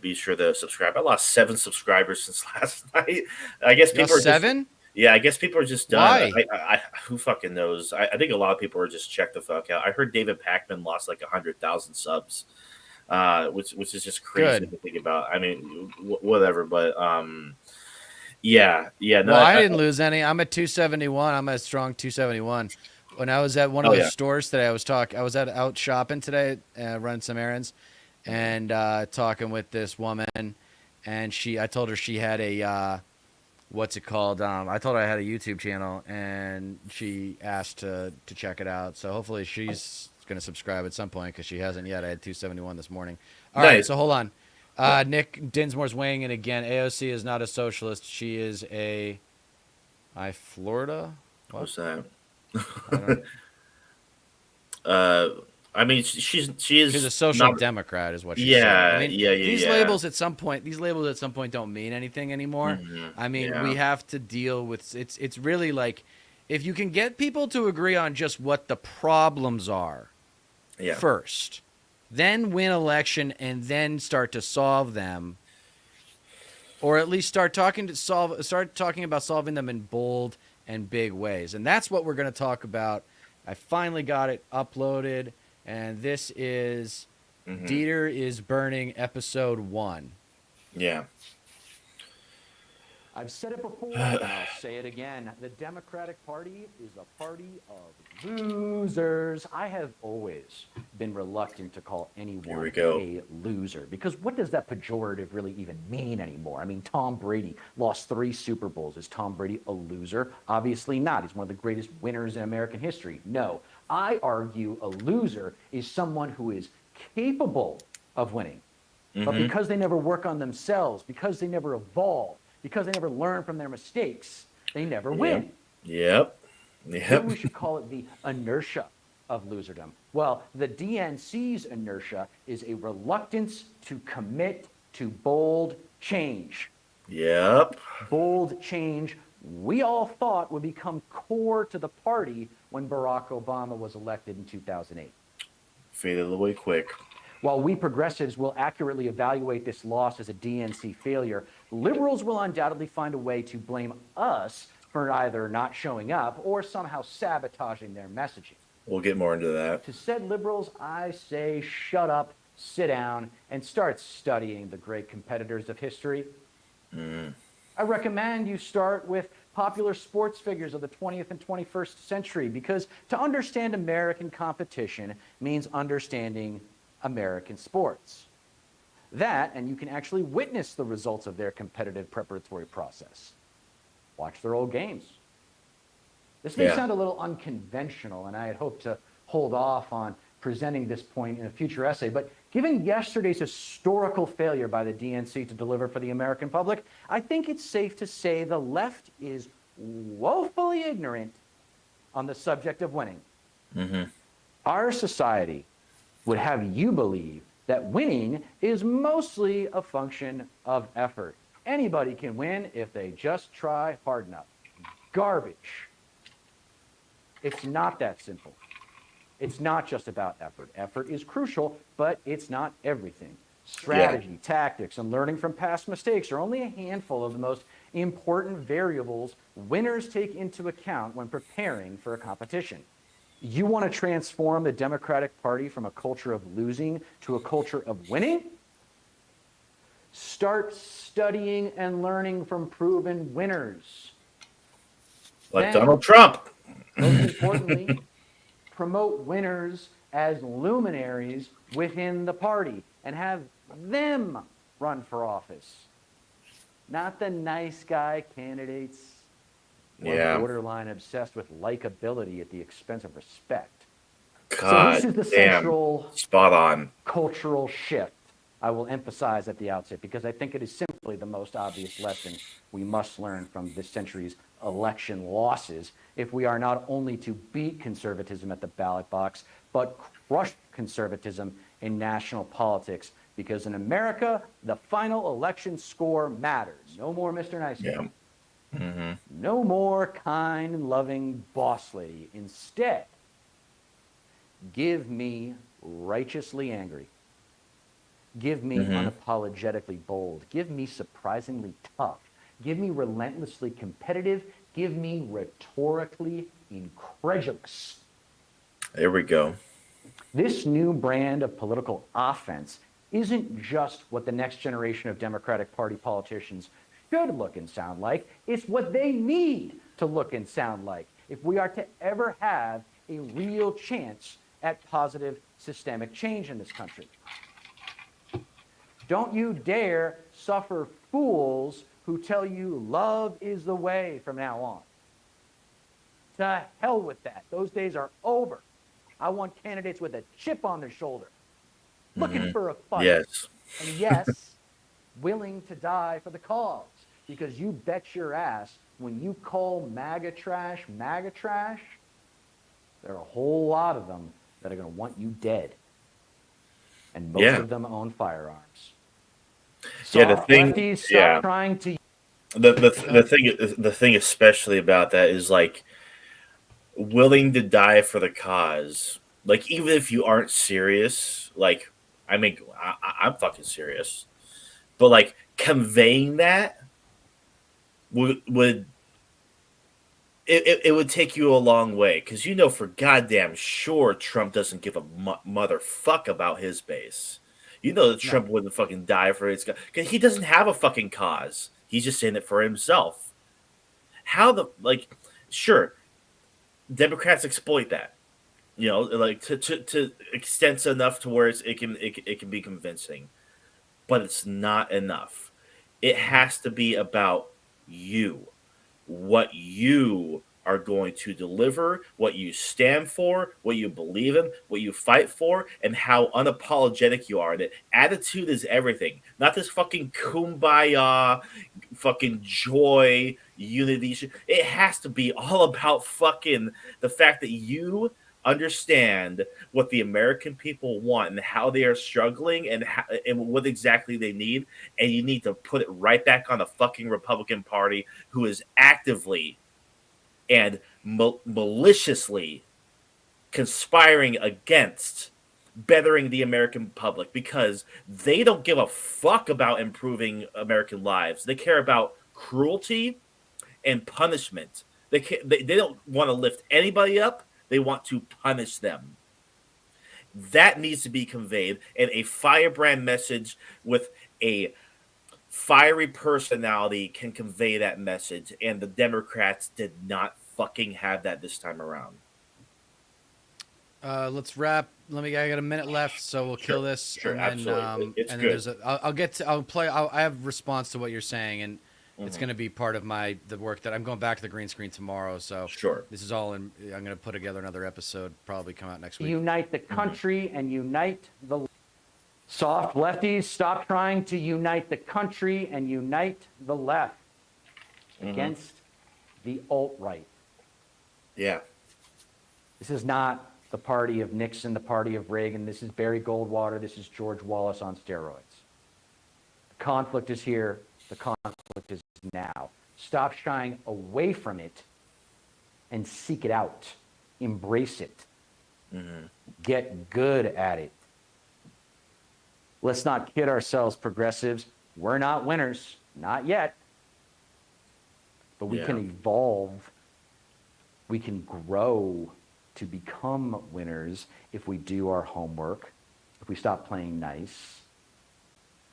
be sure to subscribe. I lost 7 subscribers since last night. I guess You got people are just seven? yeah. I guess people are just done. Why? Who fucking knows? I think a lot of people are just check the fuck out. I heard David Packman lost like 100,000 subs, which is just crazy Good. to think about. I mean, whatever. But yeah. No, Well, I didn't lose any. I'm at 271. I'm at a strong 271. When I was at one of oh those yeah. stores today, I was out shopping today, running some errands, and talking with this woman, and I told her she had a what's it called? I told her I had a YouTube channel, and she asked to check it out. So hopefully she's gonna subscribe at some point because she hasn't yet. I had 271 this morning. All right, Nice. so hold on. Nick Dinsmore's weighing in again. AOC is not a socialist. She is Florida. What? What's that? I don't. uh, I mean, she She's a is social not. democrat, is what she said. I Yeah, mean, yeah. these labels at some point don't mean anything anymore. I mean, Yeah, we have to deal with it's really like if you can get people to agree on just what the problems are yeah, first, then win election and then start to solve them, or at least start talking about solving them in bold and big ways. And that's what we're going to talk about. I finally got it uploaded, and this is hmm Dieter is Burning episode 1. yeah. I've said it before, and I'll say it again. The Democratic Party is a party of losers. I have always been reluctant to call Here anyone we go. a loser because what does that pejorative really even mean anymore? I mean, Tom Brady lost 3 Super Bowls. Is Tom Brady a loser? Obviously not. He's one of the greatest winners in American history. No. I argue a loser is someone who is capable of winning, but Hmm. because they never work on themselves, because they never evolve, because they never learn from their mistakes, they never win. Yep. Maybe we should call it the inertia of loserdom. Well, the DNC's inertia is a reluctance to commit to bold change. Yep. Bold change we all thought would become core to the party when Barack Obama was elected in 2008. Faded away quick. While we progressives will accurately evaluate this loss as a DNC failure, liberals will undoubtedly find a way to blame us for either not showing up or somehow sabotaging their messaging. We'll get more into that. To said liberals, I say shut up, sit down, and start studying the great competitors of history. I recommend you start with popular sports figures of the 20th and 21st century, because to understand American competition means understanding American sports. That, and you can actually witness the results of their competitive preparatory process. Watch their old games. This may sound a little unconventional, and I had hoped to hold off on presenting this point in a future essay, but given yesterday's historical failure by the DNC to deliver for the American public, I think it's safe to say the left is woefully ignorant on the subject of winning. Mm-hmm. Our society would have you believe that winning is mostly a function of effort. Anybody can win if they just try hard enough. Garbage. It's not that simple. It's not just about effort. Effort is crucial, but it's not everything. Strategy, tactics, and learning from past mistakes are only a handful of the most important variables winners take into account when preparing for a competition. You want to transform the Democratic Party from a culture of losing to a culture of winning? Start studying and learning from proven winners. Like Then, Donald Trump. Most importantly, promote winners as luminaries within the party and have them run for office. Not the nice guy candidates or borderline obsessed with likability at the expense of respect. God, so this is the central spot on cultural shift I will emphasize at the outset, because I think it is simply the most obvious lesson we must learn from this century's election losses if we are not only to beat conservatism at the ballot box, but crush conservatism in national politics. Because in America, the final election score matters. No more Mr. Nice Guy. Mm-hmm. No more kind and loving boss lady. Instead, give me righteously angry. Give me unapologetically bold. Give me surprisingly tough. Give me relentlessly competitive. Give me rhetorically incredulous. There we go. This new brand of political offense isn't just what the next generation of Democratic Party politicians should look and sound like. It's what they need to look and sound like if we are to ever have a real chance at positive systemic change in this country. Don't you dare suffer fools who tell you love is the way from now on. To hell with that. Those days are over. I want candidates with a chip on their shoulder, looking for a fight. Yes. And yes, willing to die for the cause. Because you bet your ass, when you call MAGA trash, there are a whole lot of them that are going to want you dead. And most of them own firearms. So lefties, stop trying to. The thing especially about that is like willing to die for the cause. Like even if you aren't serious, like I mean, I'm fucking serious, but like conveying that would it would take you a long way, because you know for goddamn sure Trump doesn't give a motherfuck about his base. You know that Trump wouldn't fucking die for his, because he doesn't have a fucking cause. He's just in it for himself. How the sure, Democrats exploit that, you know, like to extents enough to where it can be convincing, but it's not enough. It has to be about you, what you are going to deliver, what you stand for, what you believe in, what you fight for, and how unapologetic you are. That attitude is everything. Not this fucking kumbaya, fucking joy, unity. It has to be all about fucking the fact that you understand what the American people want and how they are struggling and what exactly they need, and you need to put it right back on the fucking Republican Party, who is actively and maliciously conspiring against bettering the American public, because they don't give a fuck about improving American lives. They care about cruelty and punishment. They don't want to lift anybody up. They want to punish them. That needs to be conveyed in a firebrand message with a fiery personality can convey that message, and the Democrats did not fucking have that this time around. Let's wrap. I got a minute left, so we'll kill this. Sure, and then, absolutely. It's and good. then there's I have response to what you're saying, and it's going to be part of the work that I'm going back to the green screen tomorrow. So Sure. this is all I'm going to put together another episode, probably come out next week. Unite the country and unite the soft lefties. Stop trying to unite the country and unite the left against the alt-right. Yeah. This is not the party of Nixon, the party of Reagan. This is Barry Goldwater. This is George Wallace on steroids. The conflict is here. The conflict is now. Stop shying away from it and seek it out. Embrace it. Get good at it. Let's not kid ourselves, progressives. We're not winners. Not yet. But we can evolve. We can grow to become winners if we do our homework, if we stop playing nice,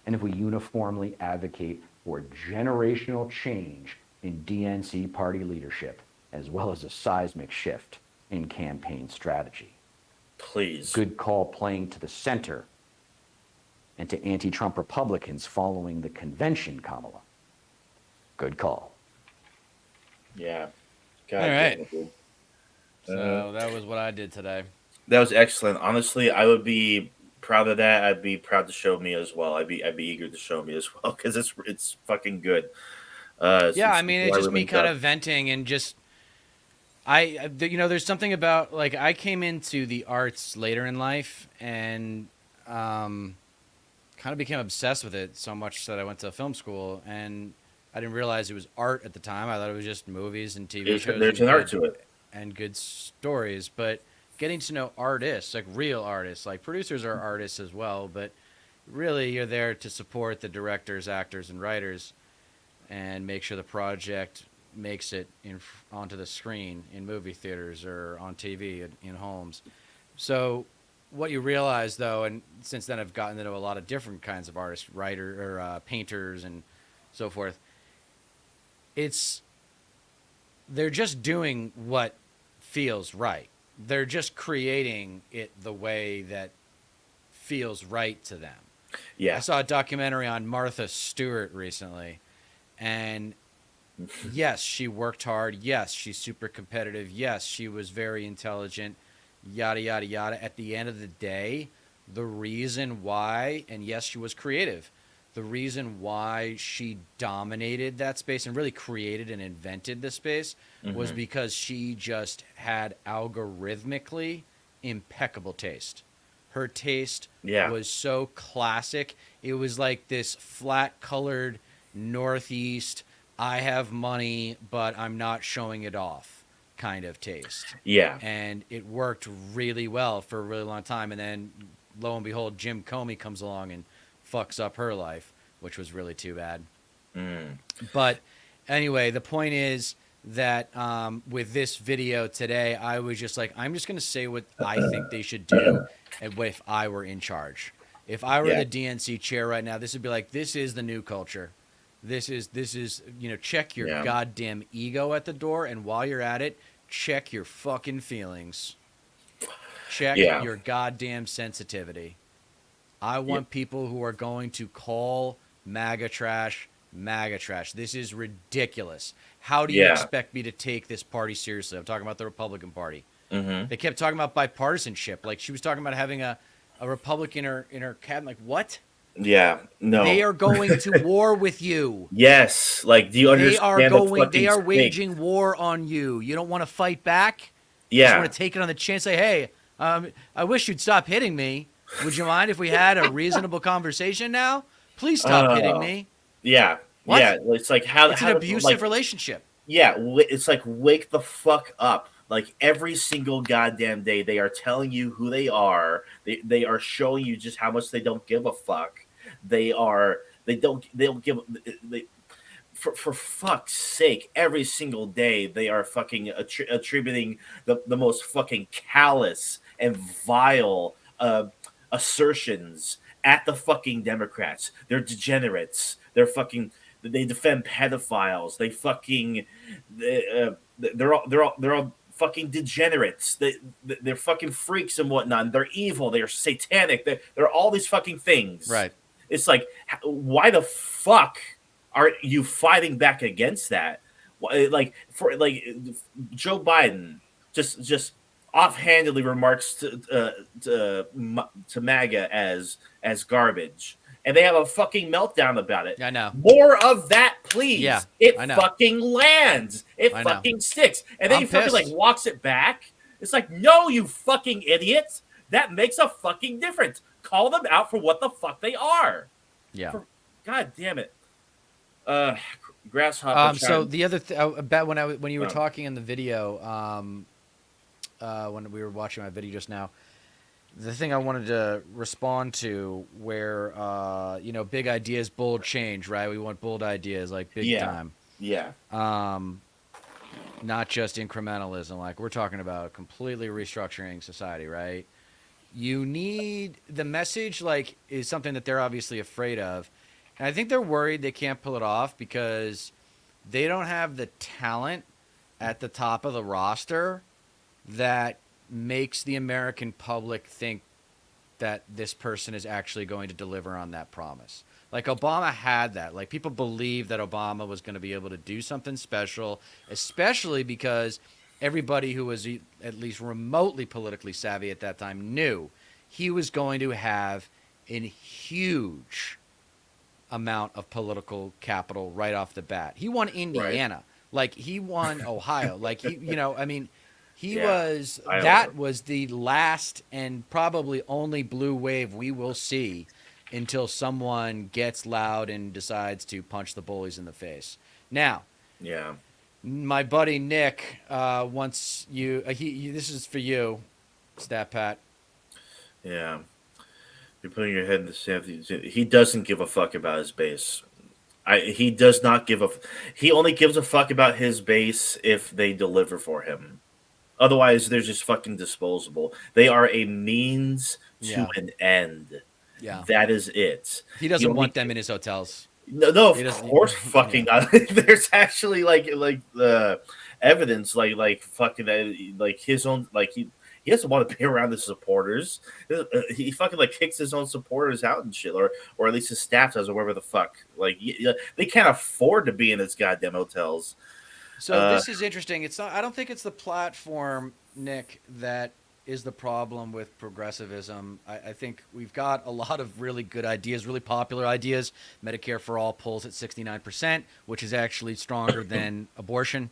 and if we uniformly advocate for generational change in DNC party leadership, as well as a seismic shift in campaign strategy. Please. Good call playing to the center and to anti-Trump Republicans following the convention, Kamala. Good call. Yeah. God All right. damn it, dude. So that was what I did today. That was excellent. Honestly, I would be proud of that. I'd be proud to show me as well. I'd be eager to show me as well because it's fucking good. Yeah, I mean, it's just me kind of venting and just there's something about, like, I came into the arts later in life and kind of became obsessed with it so much that I went to film school, and I didn't realize it was art at the time. I thought it was just movies and TV shows. There's an art to it. And good stories, but getting to know artists, like real artists, like producers are artists as well, but really you're there to support the directors, actors, and writers and make sure the project makes it onto the screen in movie theaters or on TV in homes. So what you realize, though, and since then I've gotten to know a lot of different kinds of artists, painters and so forth, they're just doing what feels right. They're just creating it the way that feels right to them. Yeah. I saw a documentary on Martha Stewart recently, and yes, she worked hard. Yes, she's super competitive. Yes, she was very intelligent, yada, yada, yada. At the end of the day, the reason why, and yes, she was creative, the reason why she dominated that space and really created and invented the space was because she just had algorithmically impeccable taste. Her taste was so classic. It was like this flat-colored Northeast, I have money, but I'm not showing it off kind of taste. Yeah. And it worked really well for a really long time. And then, lo and behold, Jim Comey comes along and fucks up her life, which was really too bad. But anyway, the point is that with this video today, I was just like, I'm just going to say what I think they should do and if I were in charge. If I were the DNC chair right now, this would be like, this is the new culture. This is check your goddamn ego at the door, and while you're at it, check your fucking feelings. Check your goddamn sensitivity. I want people who are going to call MAGA trash MAGA trash. This is ridiculous. How do you expect me to take this party seriously? I'm talking about the Republican Party. They kept talking about bipartisanship. Like, she was talking about having a Republican in her cabinet. Like, what? Yeah, no. They are going to war with you. Yes. Like, do you understand They are waging war on you. You don't want to fight back? Yeah. You just want to take it on the chin and say, hey, I wish you'd stop hitting me. Would you mind if we had a reasonable conversation now? Please stop hitting me. Yeah. What? Yeah. It's like it's an abusive relationship. Yeah. It's like, wake the fuck up. Like, every single goddamn day, they are telling you who they are. They are showing you just how much they don't give a fuck. For fuck's sake, every single day they are fucking attributing the most fucking callous and vile assertions at the fucking Democrats. They're degenerates. They defend pedophiles. They're all fucking degenerates. They're fucking freaks and whatnot. They're evil. They're satanic. They're all these fucking things. Right. It's like, why the fuck are you fighting back against that? Like for like Joe Biden just offhandedly remarks to MAGA as garbage, and they have a fucking meltdown about it. I know. More of that, please. Yeah, it I know. fucking lands. It I know. fucking sticks, and then I'm he fucking like pissed. walks it back. It's like, no, you fucking idiots. That makes a fucking difference. Call them out for what the fuck they are. Yeah. God damn it. Grasshopper. So the other about when you were Oh. talking in the video, when we were watching my video just now, the thing I wanted to respond to where big ideas, bold change, right? We want bold ideas, like big time. Yeah. Not just incrementalism. Like we're talking about completely restructuring society, right? You need the message, like, is something that they're obviously afraid of. And I think they're worried they can't pull it off because they don't have the talent at the top of the roster that makes the American public think that this person is actually going to deliver on that promise. Like Obama had that. Like people believed that Obama was going to be able to do something special, especially because everybody who was at least remotely politically savvy at that time knew he was going to have a huge amount of political capital right off the bat. He won Indiana. Right. Like he won Ohio. Like he, that was the last and probably only blue wave we will see until someone gets loud and decides to punch the bullies in the face. Now, my buddy Nick wants you. This is for you, Stat Pat. Yeah, you're putting your head in the sand. He doesn't give a fuck about his base. He does not give a. He only gives a fuck about his base if they deliver for him. Otherwise, they're just fucking disposable. They are a means to an end. Yeah, that is it. He doesn't want them in his hotels. No, of course, fucking not. There's actually like the evidence, like fucking like his own, like he doesn't want to be around his supporters. He fucking like kicks his own supporters out and shit, or at least his staff does, or whatever the fuck. Like they can't afford to be in his goddamn hotels. So this is interesting. It's not. I don't think it's the platform, Nick, that is the problem with progressivism. I think we've got a lot of really good ideas, really popular ideas. Medicare for all polls at 69%, which is actually stronger than abortion.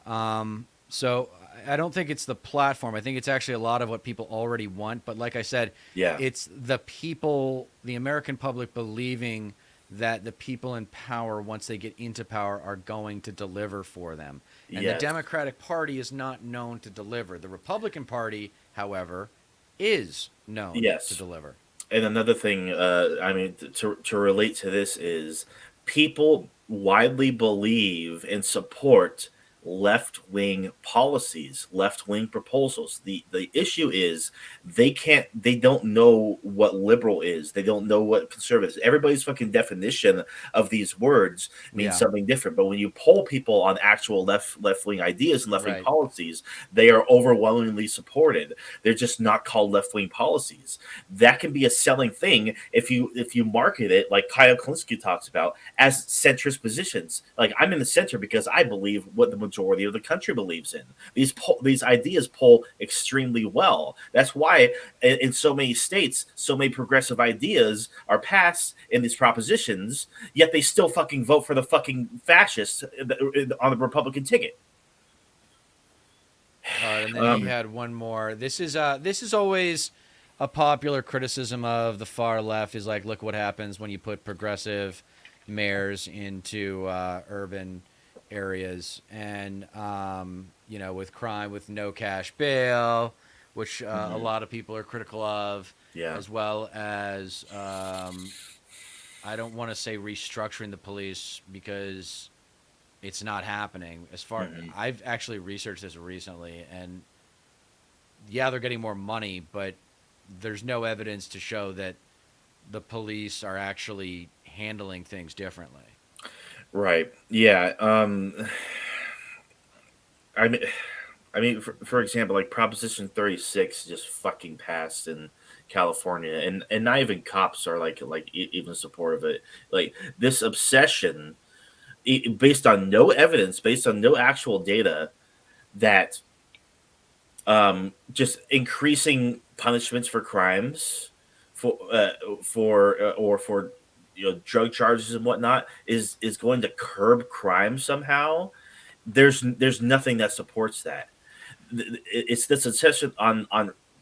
So I don't think it's the platform. I think it's actually a lot of what people already want. But like I said, it's the people, the American public believing that the people in power, once they get into power, are going to deliver for them. And the Democratic Party is not known to deliver. The Republican Party, however, is known to deliver. And another thing, to relate to this is people widely believe and support left-wing policies, left-wing proposals. The issue is they don't know what liberal is. They don't know what conservative is. Everybody's fucking definition of these words means something different. But when you poll people on actual left-wing ideas and left-wing policies, they are overwhelmingly supported. They're just not called left-wing policies. That can be a selling thing if you market it like Kyle Kalinske talks about as centrist positions. Like I'm in the center because I believe what the majority of the country believes in. These ideas poll extremely well. That's why in so many states, so many progressive ideas are passed in these propositions, yet they still fucking vote for the fucking fascists on the Republican ticket. All right, and then he had one more. This is always a popular criticism of the far left is like, look what happens when you put progressive mayors into urban areas, and with crime with no cash bail, which a lot of people are critical of, as well as I don't want to say restructuring the police because it's not happening. As far I've actually researched this recently, and they're getting more money, but there's no evidence to show that the police are actually handling things differently. Right. Yeah. I mean, for example, like Proposition 36 just fucking passed in California, and not even cops are even supportive of it. Like this obsession, based on no evidence, based on no actual data, that just increasing punishments for crimes, for drug charges and whatnot is going to curb crime somehow. There's nothing that supports that. It's this obsession on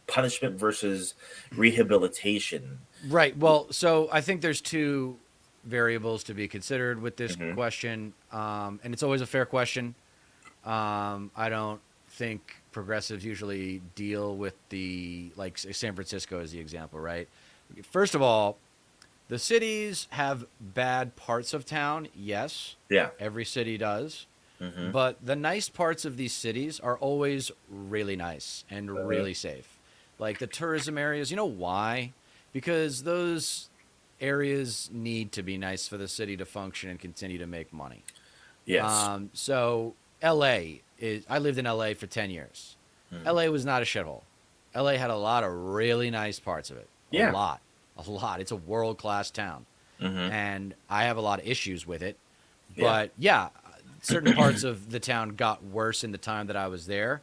punishment versus rehabilitation. Right. Well, so I think there's two variables to be considered with this Hmm. question, and it's always a fair question. I don't think progressives usually deal with like San Francisco is the example, right? First of all, the cities have bad parts of town. Yes, Yeah. every city does. Hmm. But the nice parts of these cities are always really nice and really safe. Like the tourism areas, you know why? Because those areas need to be nice for the city to function and continue to make money. Yes. So LA is, I lived in LA for 10 years. Mhm. LA was not a shithole. LA had a lot of really nice parts of it. A Yeah. lot. A lot. It's a world class town. Hmm. And I have a lot of issues with it. Yeah. But yeah, certain parts of the town got worse in the time that I was there.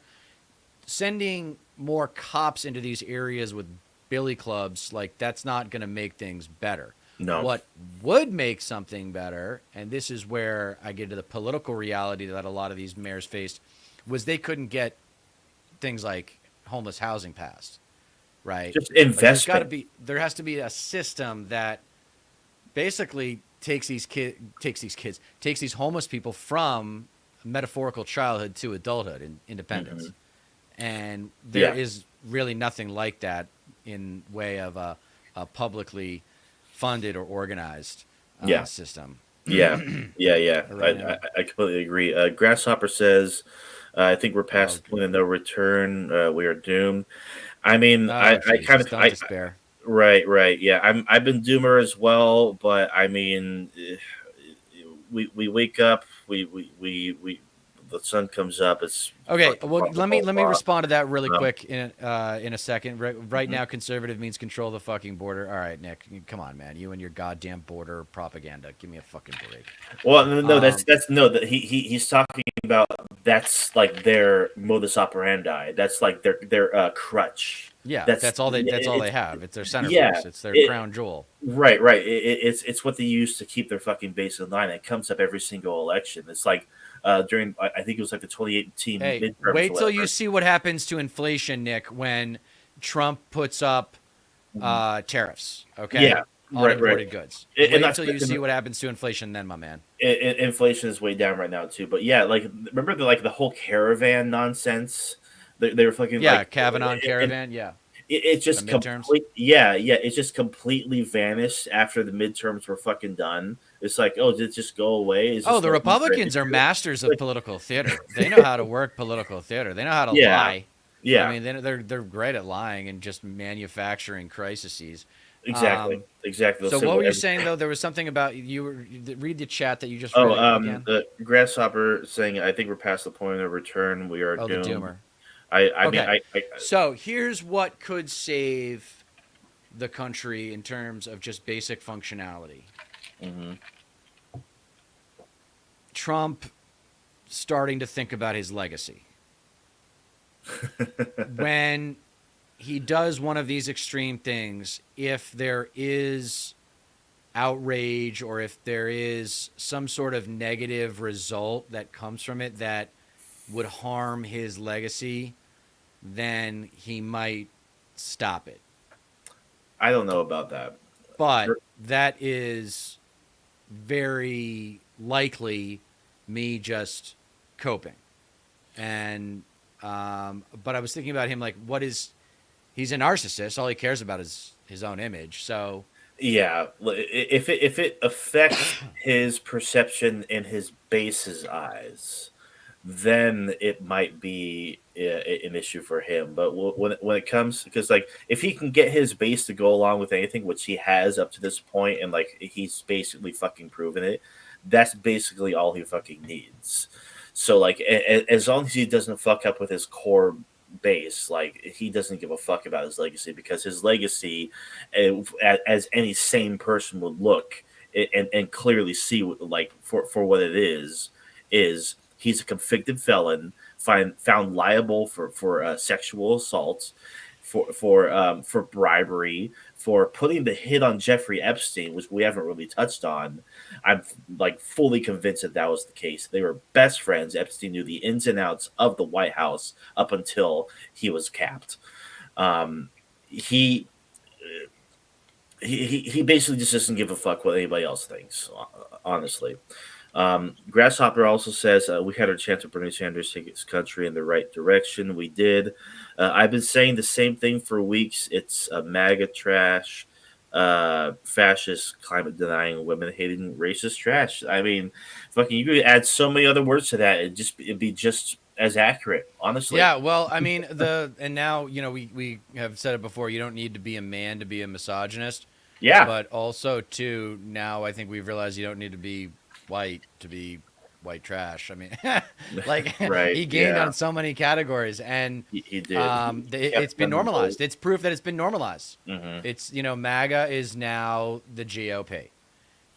Sending more cops into these areas with billy clubs, like that's not going to make things better. No. What would make something better, and this is where I get to the political reality that a lot of these mayors faced, was they couldn't get things like homeless housing passed, right? Just Like investment. there has to be a system that basically takes these homeless people from metaphorical childhood to adulthood and independence. And there Yeah. is really nothing like that in way of a publicly funded or organized Yeah. system Yeah. Yeah. Yeah. right now. I completely agree. Grasshopper says, "I think we're Oh, past the point of no return. We are doomed." I mean, oh I kind Jesus! of, Don't despair. right, right, yeah. I've been doomer as well, but I mean, we wake up, the sun comes up. It's Okay, fucking well let me wonderful. respond to that really Um, quick in a second. Right mhm. now, conservative means control the fucking border. All right, Nick, come on, man. You and your goddamn border propaganda. Give me a fucking break. Well, no, Um, that's no. That he's talking about, that's like their modus operandi. That's like their crutch. yeah, That's that's all they it's have. It's their yeah. centerpiece. It's their It, crown jewel. Right, right. It's what they use to keep their fucking base in line. It comes up every single election. It's like during, I think it was like the 2018 Hey, midterms or wait till you whatever. see what happens to inflation, Nick, when Trump puts up Mhm. tariffs, Yeah, okay, on right, right. imported goods. And Wait that's, till you see what happens to inflation then, my man. inflation is way down right now too. But yeah, like remember the whole caravan nonsense. They were fucking Yeah, like, Kavanaugh and caravan. Yeah, it the just midterms. complete. Yeah, yeah. It just completely vanished after the midterms were fucking done. It's like, oh, did it just go away? Is Oh, this the no longer an Republicans are issue? masters of Like, political theater. They know how to work political theater. They know how to yeah, lie. I yeah. mean, they're great at lying and just manufacturing crises. Exactly, Um, exactly. so So what what were you saying though? There was something about read the chat that you just Oh, read again. the grasshopper saying, "I think we're past the point of return. We are Oh, the doomed." doomer. I mean, Okay. So here's what could save the country in terms of just basic functionality. mhm. Trump starting to think about his legacy. When he does one of these extreme things, if there is outrage or if there is some sort of negative result that comes from it that would harm his legacy, then he might stop it. I don't know about that. But that is very likely me just coping. And, but I was thinking about him like, he's a narcissist. All he cares about is his own image. So, Yeah, if it affects his perception in his base's eyes, then it might be an issue for him. But when it comes, because like if he can get his base to go along with anything, which he has up to this point, and like he's basically fucking proven it, that's basically all he fucking needs. So like as long as he doesn't fuck up with his core base, like he doesn't give a fuck about his legacy, because his legacy, as any sane person would look and clearly see, like for what it is he's a convicted felon, found liable for sexual assault, for bribery, for putting the hit on Jeffrey Epstein, which we haven't really touched on. I'm like fully convinced that was the case. They were best friends. Epstein knew the ins and outs of the White House up until he was capped. Um, he he basically just doesn't give a fuck what anybody else thinks, honestly. Grasshopper also says we had our chance of Bernie Sanders take his country in the right direction. We did. I've been saying the same thing for weeks. It's MAGA trash, fascist, climate denying, women hating, racist trash. I mean, fucking, you could add so many other words to that. It'd be just as accurate, honestly. Yeah, well, I mean, and now, we have said it before, you don't need to be a man to be a misogynist. Yeah. But also, too, now I think we've realized you don't need to be white to be white trash. I mean, like, Right, he gained yeah. on so many categories, and He did. it's been normalized. It's proof that it's been normalized. Mm-hmm. It's, MAGA is now the GOP.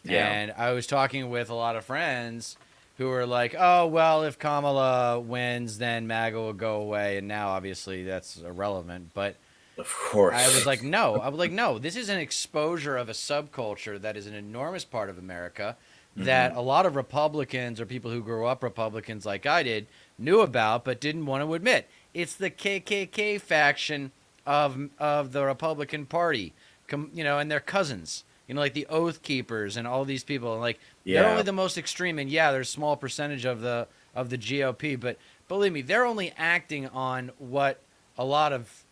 Yeah. And I was talking with a lot of friends who were like, oh, well, if Kamala wins, then MAGA will go away. And now, obviously, that's irrelevant. But Of course. I was like, no, this is an exposure of a subculture that is an enormous part of America that a lot of Republicans or people who grew up Republicans like I did knew about but didn't want to admit. It's the KKK faction of the Republican Party, and their cousins, like the Oath Keepers and all these people. And like, they're only the most extreme. And yeah, there's a small percentage of the GOP, but believe me, they're only acting on what a lot of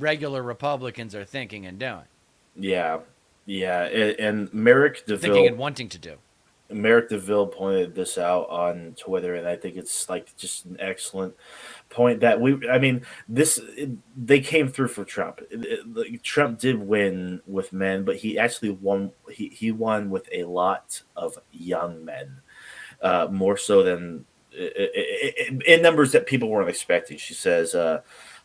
regular Republicans are thinking and doing. Yeah. And Merrick DeVille, Thinking and wanting to do. Merrick DeVille pointed this out on Twitter, and I think it's like just an excellent point that they came through for Trump. Trump did win with men, but he actually won. He won with a lot of young men, more so than in numbers that people weren't expecting. She says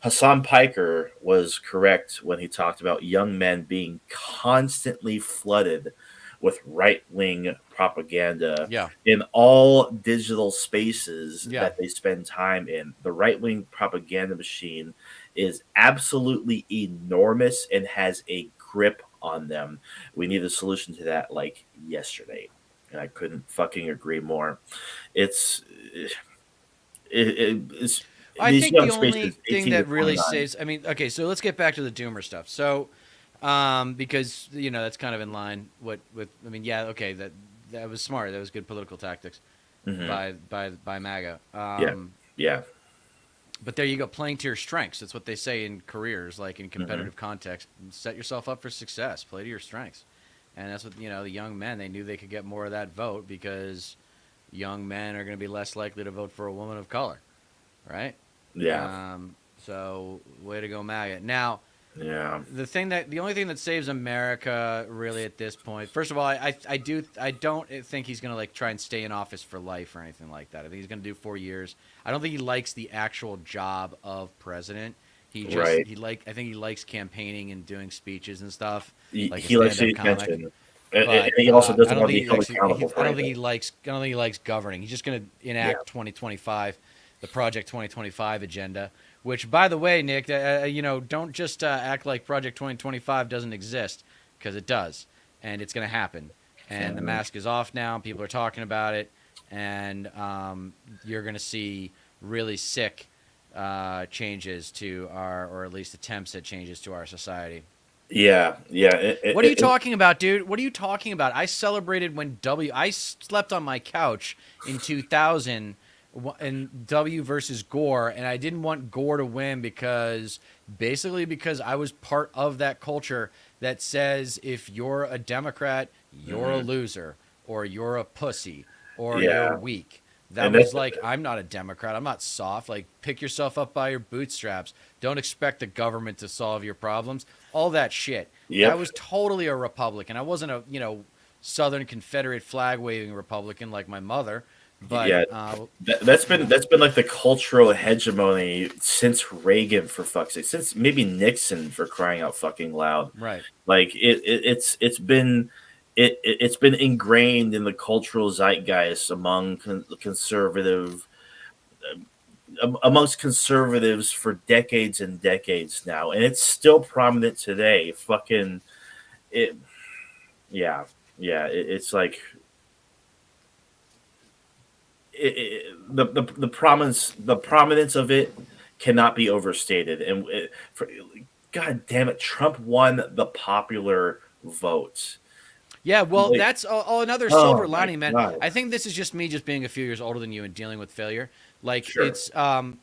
Hassan Piker was correct when he talked about young men being constantly flooded with right-wing propaganda in all digital spaces that they spend time in. The right-wing propaganda machine is absolutely enormous and has a grip on them. We need a solution to that like yesterday. And I couldn't fucking agree more. It's I these think young the only spaces, thing 18 that to really 29. saves, okay, so let's get back to the Doomer stuff. So, because that's kind of in line that was smart. That was good political tactics by MAGA. Yeah. But there you go, playing to your strengths. That's what they say in careers, like in competitive context. Set yourself up for success. Play to your strengths, and that's what the young men. They knew they could get more of that vote because young men are going to be less likely to vote for a woman of color, right? Yeah. So way to go, MAGA. Now, Yeah. the only thing that saves America really at this point, first of all, I don't think he's going to like try and stay in office for life or anything like that. I think he's going to do 4 years. I don't think he likes the actual job of president. He just Right. I think he likes campaigning and doing speeches and stuff. He Like likes the stand-up comic. attention. But And he also I doesn't don't want to think be held accountable for I don't think anything. he likes governing. He's just going to enact 2025, the Project 2025 agenda. Which, by the way, Nick, don't just act like Project 2025 doesn't exist, because it does, and it's going to happen. And the mask is off now. People are talking about it, and you're going to see really sick changes to or at least attempts at changes to our society. Yeah. What are you talking about, dude? What are you talking about? I celebrated when I slept on my couch in 2000 in W versus Gore, and I didn't want Gore to win because I was part of that culture that says if you're a Democrat, you're a loser, or you're a pussy, or you're weak. that And was that's like, I'm not a Democrat. I'm not soft. Like, pick yourself up by your bootstraps. Don't expect the government to solve your problems. All that shit. That yep. was totally a Republican. I wasn't a, Southern Confederate flag waving Republican like my mother, but Yeah, that's been like the cultural hegemony since Reagan, for fuck's sake, since maybe Nixon, for crying out fucking loud. right. Like it's been ingrained in the cultural zeitgeist amongst conservatives for decades and decades now, and it's still prominent today. Fucking it, yeah, yeah. It's like the prominence of it cannot be overstated. And God damn it, Trump won the popular vote. Yeah, well, Like, that's another oh silver my lining, man. god, I think this is just me just being a few years older than you and dealing with failure. Like sure, it's the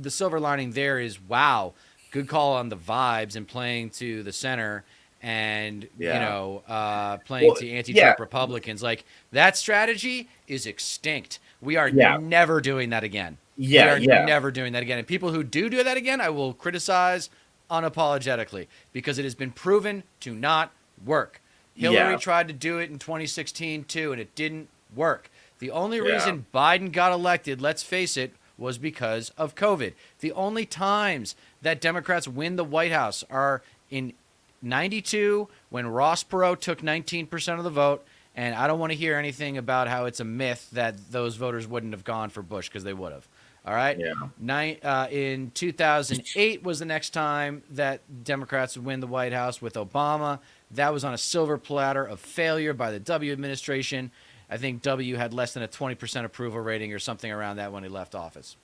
silver lining there is, wow, good call on the vibes and playing to the center and yeah, playing well, to yeah, anti-Trump Republicans. Like, that strategy is extinct. We are yeah, never doing that again. We yeah, are yeah, never doing that again. And people who do that again, I will criticize unapologetically, because it has been proven to not work. Hillary yeah, tried to do it in 2016 too, and it didn't work. The only yeah, reason Biden got elected, let's face it, was because of COVID. The only times that Democrats win the White House are in 92, when Ross Perot took 19% of the vote. And I don't want to hear anything about how it's a myth that those voters wouldn't have gone for Bush, because they would have. All right. yeah, In 2008 was the next time that Democrats would win the White House with Obama. That was on a silver platter of failure by the W administration. I think W had less than a 20% approval rating or something around that when he left office.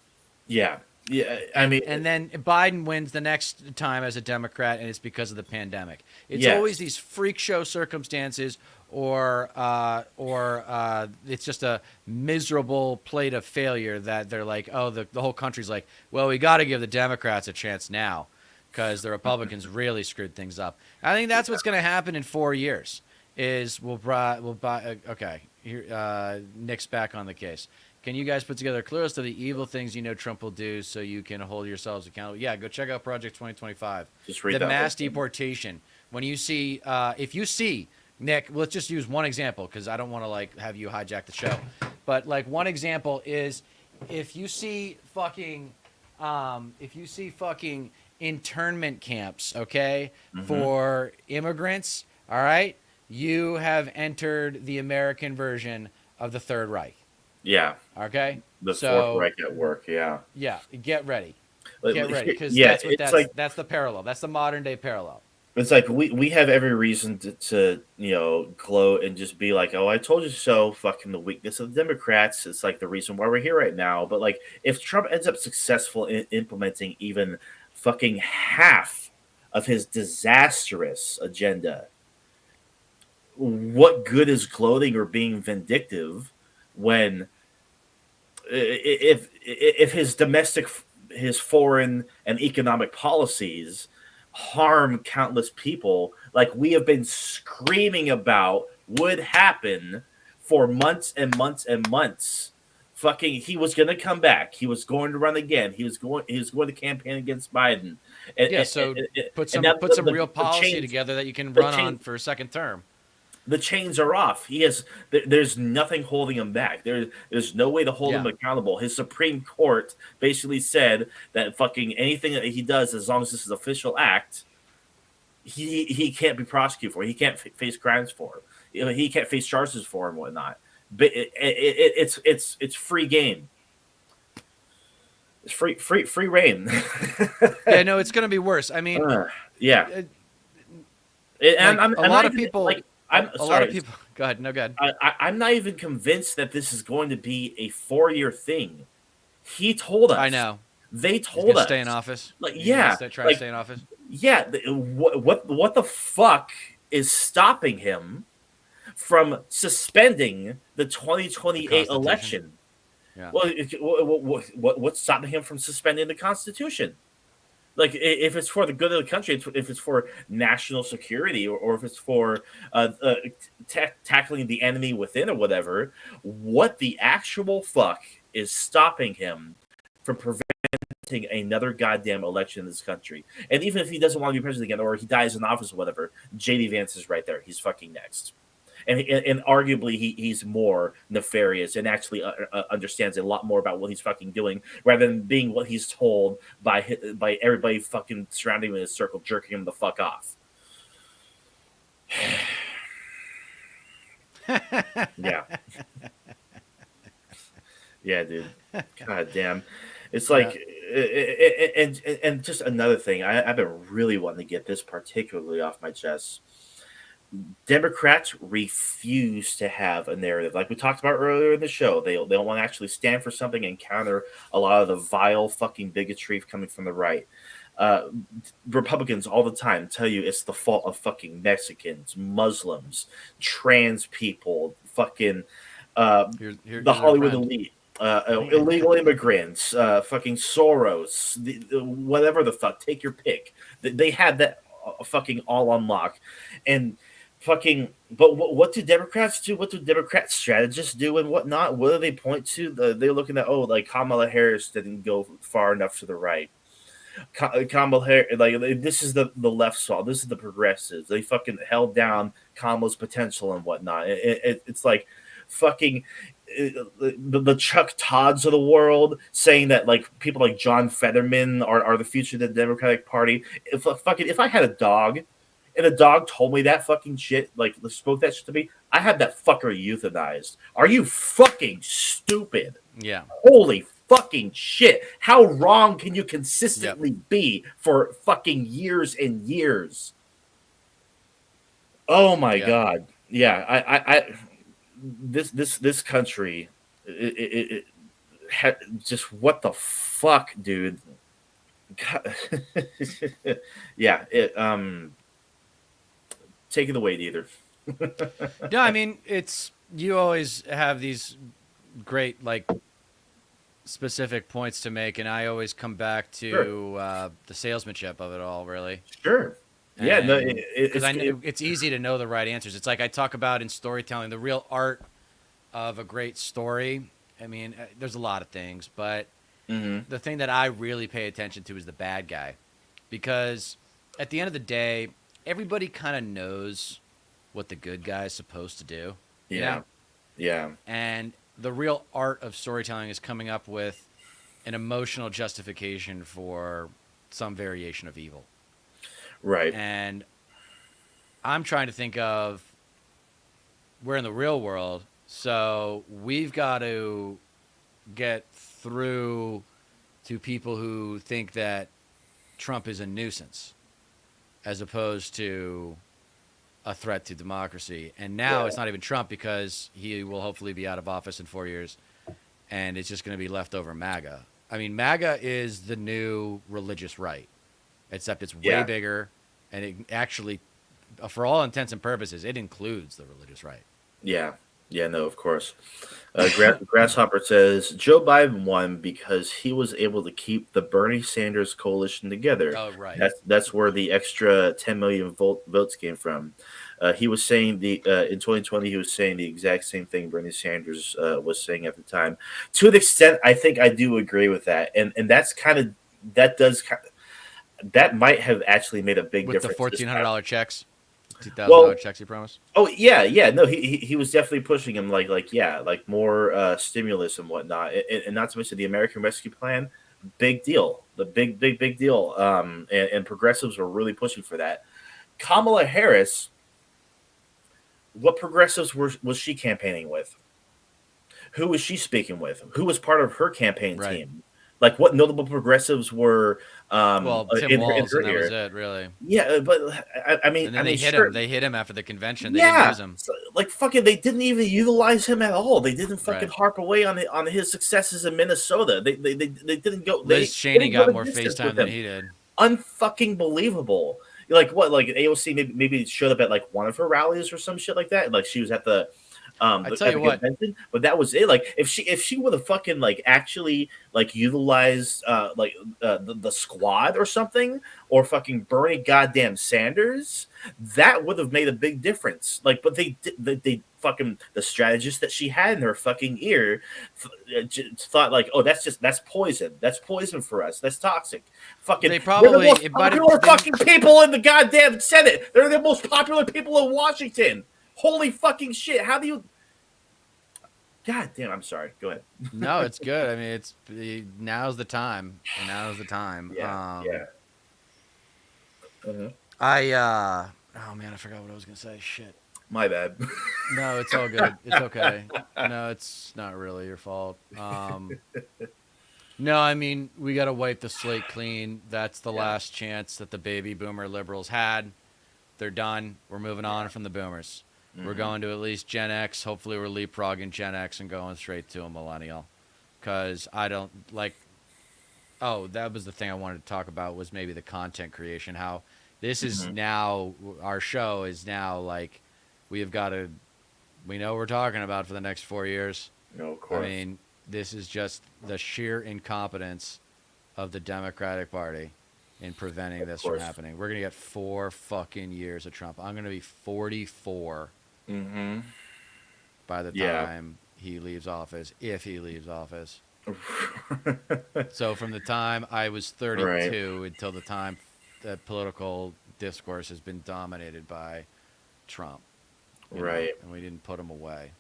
yeah, yeah. I And mean, and then Biden wins the next time as a Democrat, and it's because of the pandemic. It's yes, always these freak show circumstances, or it's just a miserable plate of failure that they're like, oh, the whole country's like, well, we got to give the Democrats a chance now, because the Republicans really screwed things up. I think that's what's going to happen in 4 years. We'll buy. Okay, here, Nick's back on the case. Can you guys put together a clear list of the evil things you know Trump will do so you can hold yourselves accountable? Yeah, go check out Project 2025. just read The that mass whole thing. deportation. When you see, if you see, Nick, let's just use one example, because I don't want to like have you hijack the show. But like, one example is, if you see fucking internment camps, okay, for immigrants, all right, you have entered the American version of the Third Reich. Yeah, Okay, the so Fourth Reich at work. Yeah, yeah, get ready, because yeah. that's the parallel. That's the modern day parallel. It's like we have every reason to gloat and just be like, oh, I told you so. Fucking the weakness of the Democrats. It's like the reason why we're here right now. But like, if Trump ends up successful in implementing even fucking half of his disastrous agenda, what good is gloating or being vindictive when if his foreign and economic policies harm countless people, like we have been screaming about would happen for months and months and months. Fucking, he was going to come back. He was going to run again. He was going to campaign against Biden. Yeah, so put some now real policy together that you can run on for a second term. the chains are off. There's nothing holding him back. There's no way to hold him accountable. His Supreme Court basically said that fucking anything that he does, as long as this is an official act, he can't be prosecuted for. He can't face crimes for. He can't face charges for and whatnot. But it's free game. It's free reign. Yeah, no, it's going to be worse. I mean, yeah. A lot of people. Go ahead. No, go ahead. I'm not even convinced that this is going to be a 4-year thing. He told us. I know. They told us. Stay in office. Like, Try to stay in office. Yeah. What the fuck is stopping him from suspending the 2028 election? Yeah. Well, what's stopping him from suspending the Constitution? Like if it's for the good of the country, if it's for national security, or if it's for tackling the enemy within or whatever, what the actual fuck is stopping him from preventing another goddamn election in this country? And even if he doesn't want to be president again, or he dies in office or whatever, JD Vance is right there. He's fucking next. And arguably he's more nefarious and actually understands a lot more about what he's fucking doing, rather than being what he's told by everybody fucking surrounding him in a circle, jerking him the fuck off. Yeah. Yeah, dude. God damn. It's like, and just another thing, I've been really wanting to get this particularly off my chest. Democrats refuse to have a narrative, like we talked about earlier in the show. They don't want to actually stand for something and counter a lot of the vile fucking bigotry coming from the right. Republicans all the time tell you it's the fault of fucking Mexicans, Muslims, trans people, fucking Here's the our Hollywood friend. elite, illegal immigrants, fucking Soros, whatever the fuck. Take your pick. They had that fucking all on lock, and fucking. But what do Democrats do? What do Democrat strategists do, and whatnot? What do they point to? They're looking at, oh, like Kamala Harris didn't go far enough to the right. Kamala Harris, like this is the left saw. This is the progressives. They fucking held down Kamala's potential and whatnot. It's like fucking the Chuck Todds of the world saying that like people like John Fetterman are the future of the Democratic Party. If I had a dog and the dog told me that fucking shit, like spoke that shit to me, I had that fucker euthanized. Are you fucking stupid? Yeah. Holy fucking shit. How wrong can you consistently be for fucking years and years? Oh my God. Yeah, I this country, just what the fuck, dude. God. Yeah, take it away, either. Yeah, I mean, you always have these great like specific points to make, and I always come back to the salesmanship of it all, really. Sure. Yeah, no, Because I know it's easy to know the right answers. It's like I talk about in storytelling, the real art of a great story. I mean, there's a lot of things, but the thing that I really pay attention to is the bad guy, because at the end of the day, everybody kind of knows what the good guy is supposed to do. Yeah. You know? Yeah. And the real art of storytelling is coming up with an emotional justification for some variation of evil. Right. And I'm trying to think of, we're in the real world, so we've got to get through to people who think that Trump is a nuisance as opposed to a threat to democracy. And now it's not even Trump, because he will hopefully be out of office in 4 years, and it's just going to be leftover MAGA. I mean, MAGA is the new religious right, except it's way bigger, and it actually, for all intents and purposes, it includes the religious right. Yeah. Yeah, no, of course. Grasshopper says Joe Biden won because he was able to keep the Bernie Sanders coalition together. Oh, right. That's where the extra 10 million votes came from. He was saying in 2020 he was saying the exact same thing Bernie Sanders was saying at the time. To an extent, I think I do agree with that, and that's that might have actually made a big difference with the $1,400 checks. Well, $2,000 checks he promised. Oh yeah. No, he was definitely pushing him like more stimulus and whatnot, and not to mention the American Rescue Plan, big deal, the big deal. And progressives were really pushing for that. Kamala Harris, what progressives was she campaigning with? Who was she speaking with? Who was part of her campaign team? Like, what notable progressives were? Tim Walz, and that was it, really. Yeah, but I mean, and then they hit him. They hit him after the convention. They didn't use him. Like fucking, they didn't even utilize him at all. They didn't fucking harp away on his successes in Minnesota. They didn't go. Liz Cheney got more face time than he did. Unfucking believable. Like what? Like AOC maybe showed up at like one of her rallies or some shit like that. Like she was at the I tell at you the what, convention, but that was it. Like if she would have fucking like actually like utilized the squad or something, or fucking Bernie goddamn Sanders, that would have made a big difference. Like, but they fucking the strategist that she had in her fucking ear thought like, oh, that's poison. That's poison for us. That's toxic. Fucking, they they're the probably most it might have popular been. fucking people in the goddamn Senate. They're the most popular people in Washington. Holy fucking shit! How do you? God damn! I'm sorry. Go ahead. No, it's good. I mean, now's the time. Now's the time. Yeah. Yeah. Uh-huh. Oh man, I forgot what I was gonna say. Shit. My bad. No, it's all good. It's okay. No, it's not really your fault. No, I mean, we got to wipe the slate clean. That's the Yeah. last chance that the baby boomer liberals had. They're done. We're moving on from the boomers. We're going to at least Gen X. Hopefully, we're leapfrogging Gen X and going straight to a millennial. Because I don't like. Oh, that was the thing I wanted to talk about was maybe the content creation. How this is now, our show is now like, we have got to, we know what we're talking about for the next 4 years. No, of I course. mean, this is just the sheer incompetence of the Democratic Party in preventing this from course. happening. We're going to get 4 fucking years of Trump. I'm going to be 44 by the Yeah. time he leaves office, if he leaves office. So from the time I was 32 until the time that political discourse has been dominated by Trump. you know, Right. and we didn't put him away.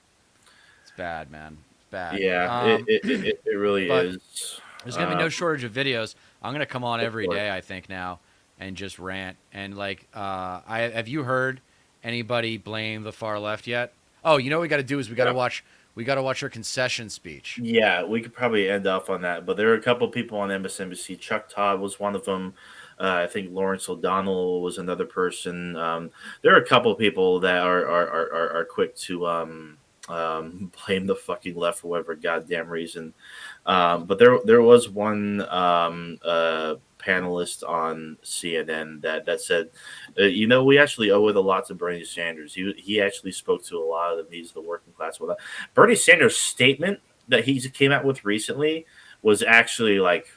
It's bad, man. It's bad. Yeah. It really but is. There's gonna be no shortage of videos. I'm gonna come on every day, I think now, and just rant. And like, have you heard anybody blame the far left yet? Oh, you know what we got to do is we got to watch. We got to watch her concession speech. Yeah, we could probably end off on that, but there are a couple of people on MSNBC. Chuck Todd was one of them. I think Lawrence O'Donnell was another person. There are a couple of people that are quick to blame the fucking left for whatever goddamn reason. But there was one panelist on CNN that said, we actually owe it a lot to Bernie Sanders. He actually spoke to a lot of them. He's the working class. Well, Bernie Sanders' statement that he came out with recently was actually like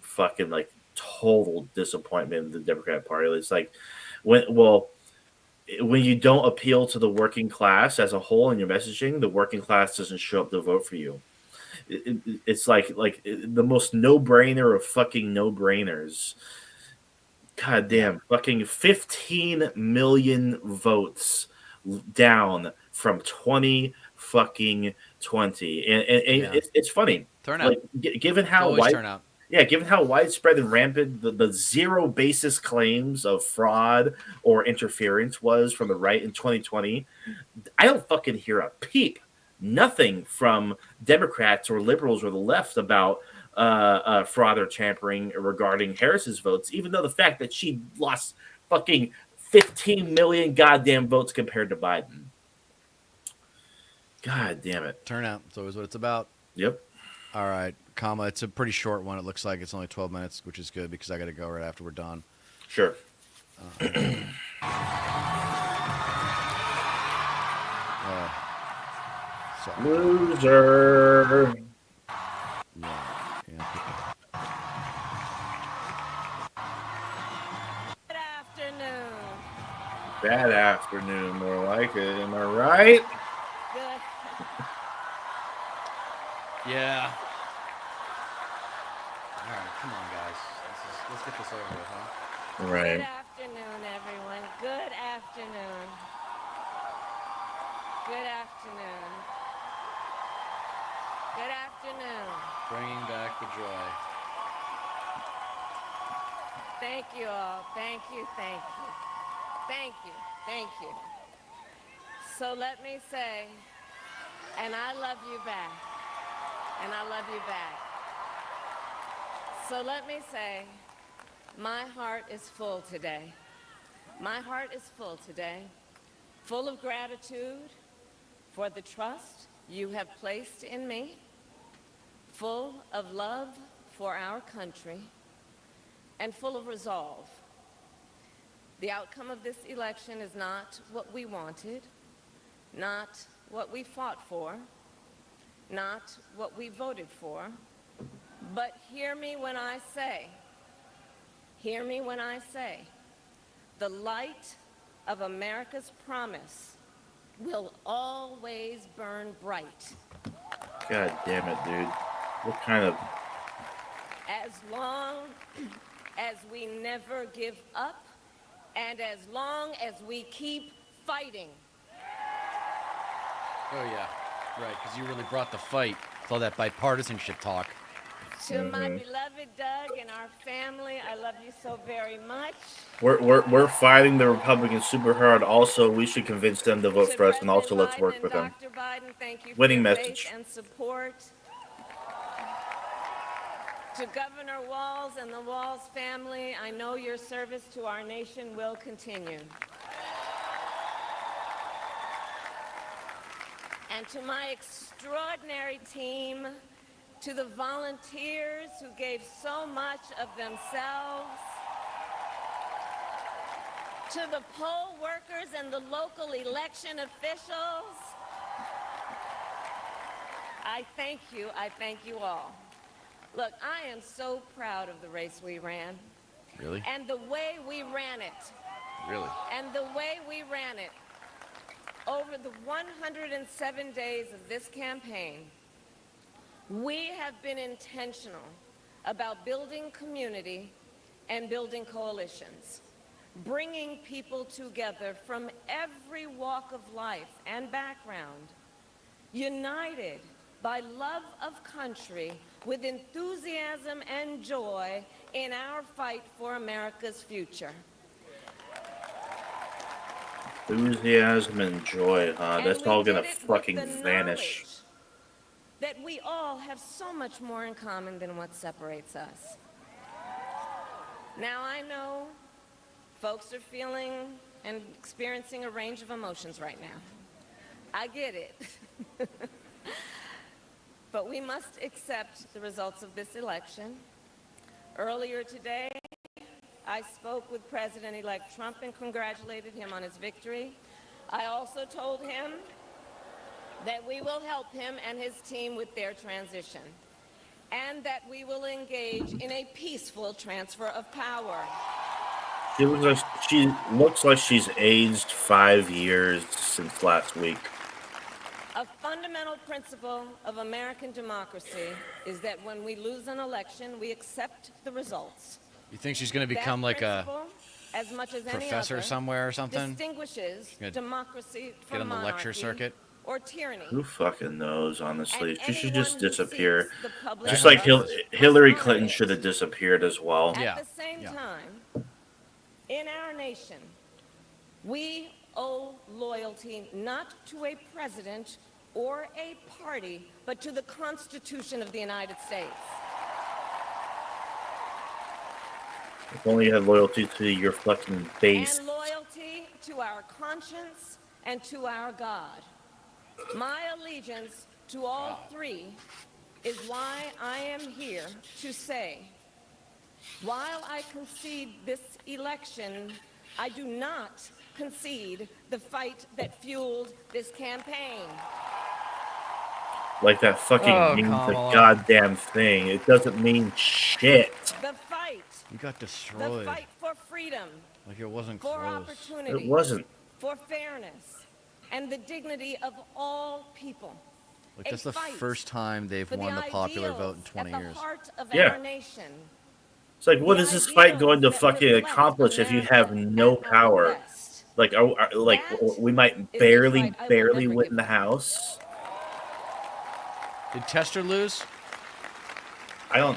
fucking like total disappointment in the Democratic Party. It's like when you don't appeal to the working class as a whole in your messaging, the working class doesn't show up to vote for you. It's like the most no-brainer of fucking no-brainers. God damn, fucking 15 million votes down from 20 fucking 20. And it's funny. Turnout. Like, given how turnout. Yeah, given how widespread and rampant the zero basis claims of fraud or interference was from the right in 2020, I don't fucking hear a peep. Nothing from Democrats or liberals or the left about fraud or tampering regarding Harris's votes, even though the fact that she lost fucking 15 million goddamn votes compared to Biden. God damn it. Turnout. It's always what it's about. Yep. All right, comma. It's a pretty short one. It looks like it's only 12 minutes, which is good because I got to go right after we're done. Sure. Loser. Good afternoon. Bad afternoon, more like it. Am I right? Good. Yeah. All right, come on, guys. Let's get this over with, huh? Right. Good afternoon, everyone. Good afternoon. Good afternoon. Good afternoon. Bringing back the joy. Thank you all. Thank you. Thank you. Thank you. Thank you. So let me say, and I love you back. And I love you back. So let me say, my heart is full today. My heart is full today, full of gratitude for the trust you have placed in me, full of love for our country, and full of resolve. The outcome of this election is not what we wanted, not what we fought for, not what we voted for, but hear me when I say, the light of America's promise will always burn bright. God damn it, dude. What kind of... As long as we never give up, and as long as we keep fighting. Oh, yeah. Right, because you really brought the fight. With all that bipartisanship talk. To my beloved Doug and our family, I love you so very much. We're fighting the Republicans super hard. Also, we should convince them to vote To for us, and also President let's Biden work and with them. Dr. Biden, thank you for Winning your message. faith and support. To Governor Walz and the Walz family, I know your service to our nation will continue. And to my extraordinary team, to the volunteers who gave so much of themselves, to the poll workers and the local election officials, I thank you all. Look, I am so proud of the race we ran. Really? And the way we ran it. Really? And the way we ran it. Over the 107 days of this campaign, we have been intentional about building community and building coalitions, bringing people together from every walk of life and background, united by love of country with enthusiasm and joy in our fight for America's future. Enthusiasm and joy, huh? And That's we all gonna did it with fucking the vanish. knowledge that we all have so much more in common than what separates us. Now, I know folks are feeling and experiencing a range of emotions right now. I get it. But we must accept the results of this election. Earlier today, I spoke with President-elect Trump and congratulated him on his victory. I also told him that we will help him and his team with their transition, and that we will engage in a peaceful transfer of power. She looks like she's aged 5 years since last week. A fundamental principle of American democracy is that when we lose an election, we accept the results. You think she's going to become That like a principle, as much as any professor other, somewhere or something? distinguishes gonna democracy Get from on the lecture monarchy circuit? or tyranny. Who fucking knows, honestly? And She should anyone just who disappear. seeks the public Just like trust Hillary must honor Clinton it. should have disappeared as well. Yeah, At the same yeah. time, in our nation, we owe loyalty not to a president or a party, but to the Constitution of the United States. If only you had loyalty to your fucking base. And loyalty to our conscience and to our God. My allegiance to all three is why I am here to say, while I concede this election, I do not concede the fight that fueled this campaign. Like that fucking Oh, means a Kamala. goddamn thing. It doesn't mean shit. The fight. You got The destroyed. fight for freedom, Like it wasn't for close. opportunity, It wasn't. for fairness, and the dignity of all people. Like A that's the fight first time they've for won the popular ideals vote in 20 at the years. heart of Yeah. our nation. It's like, what The is this fight going to ideals that fucking reflect accomplish if you have America no at our power? best. Like, That we might is the barely fight I will never win give the up. House. Did Tester lose? I will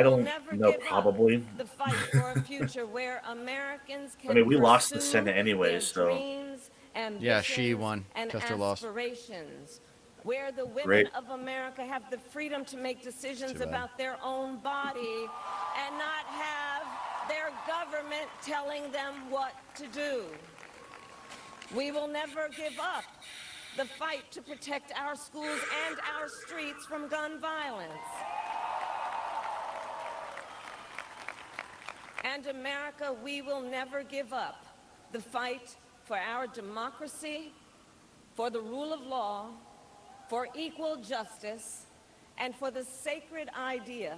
don't never know. give up Probably. the fight for a future where Americans can mean, we lost the pursue Senate anyway, their so- dreams, Yeah, she ambitions, won. and Tester lost. aspirations. Where the women Great. of America have the freedom to make decisions Too bad. about their own body and not have their government telling them what to do. We will never give up the fight to protect our schools and our streets from gun violence. And America, we will never give up the fight for our democracy, for the rule of law, for equal justice, and for the sacred idea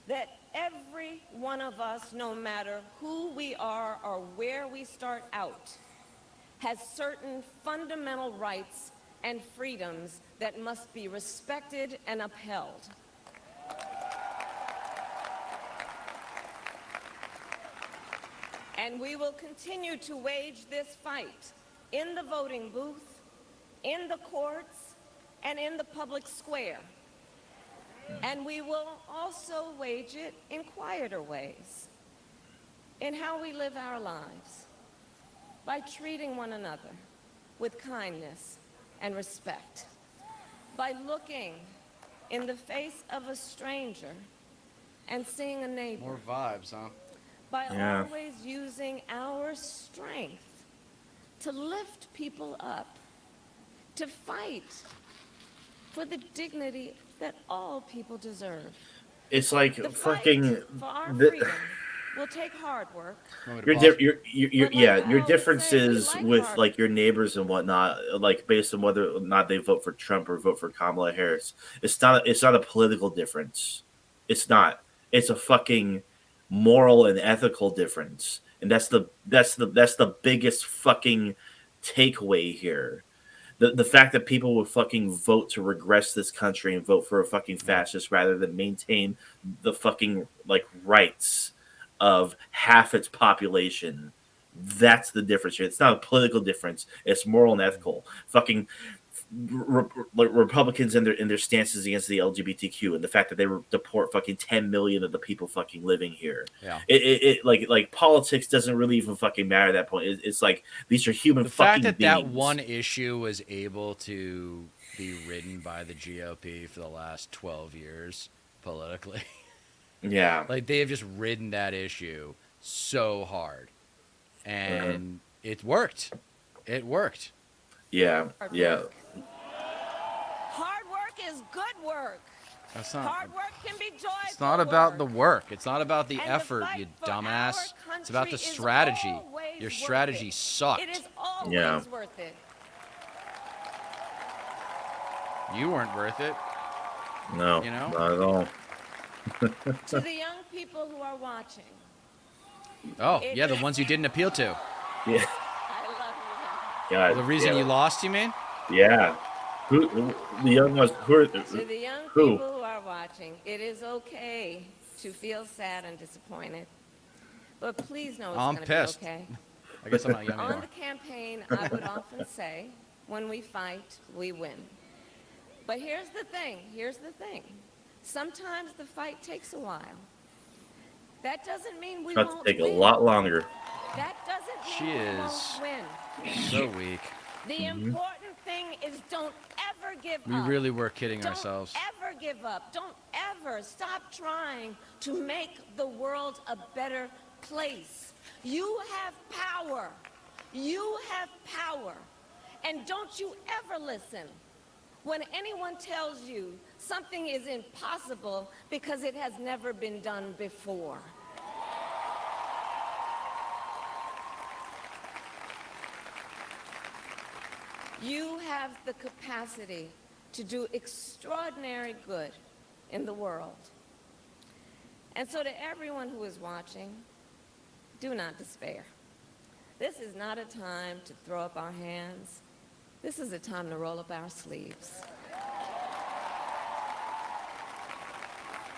that every one of us, no matter who we are or where we start out, has certain fundamental rights and freedoms that must be respected and upheld. And we will continue to wage this fight in the voting booth, in the courts, and in the public square. And we will also wage it in quieter ways, in how we live our lives, by treating one another with kindness and respect, by looking in the face of a stranger and seeing a neighbor. More vibes, huh? By Yeah. always using our strength to lift people up, to fight for the dignity that all people deserve. It's like The fucking. fight for our the- freedom will take hard work. Want me to Your, pause? your But yeah, like I your always say, we differences like with hard- like your neighbors and whatnot, like based on whether or not they vote for Trump or vote for Kamala Harris, it's not a political difference. It's not. It's a fucking moral and ethical difference, and that's the biggest fucking takeaway here. The fact that people would fucking vote to regress this country and vote for a fucking fascist rather than maintain the fucking like rights of half its population. That's the difference here. It's not a political difference. It's moral and ethical. Fucking Republicans in their stances against the LGBTQ and the fact that they deport fucking 10 million of the people fucking living here. Yeah. It like politics doesn't really even fucking matter at that point. It's like these are human The fucking fact that that beings. one issue was able to be ridden by the GOP for the last 12 years politically, Yeah. like they have just ridden that issue so hard, and it worked. It worked. Yeah. Yeah. Hard work is good work. That's not. Hard work can be joyful It's not about the work. work. It's not about the And the effort, fight you for our dumbass. It's about the country is strategy. always Your worth strategy it. sucked. It is always Yeah. worth it. You weren't worth it. No. You know? Not at all. To the young people who are watching, Oh, It yeah, the is- ones you didn't appeal to. Yeah. I love God, The reason yeah. you lost, you mean? Yeah. Who the young ones? Who are you. To the young Who? people who are watching, it is okay to feel sad and disappointed. But please know it's I'm going to pissed. be okay. I guess I'm not young On anymore. the campaign, I would often say, when we fight, we win. But here's the thing. Sometimes the fight takes a while. That doesn't mean we About won't to take a win. lot longer. That doesn't She mean we is- won't win. So weak. The important thing is don't ever give We up. really were kidding Don't ourselves. ever give up. Don't ever stop trying to make the world a better place. You have power. You have power. And don't you ever listen when anyone tells you something is impossible because it has never been done before. You have the capacity to do extraordinary good in the world. And so to everyone who is watching, do not despair. This is not a time to throw up our hands. This is a time to roll up our sleeves.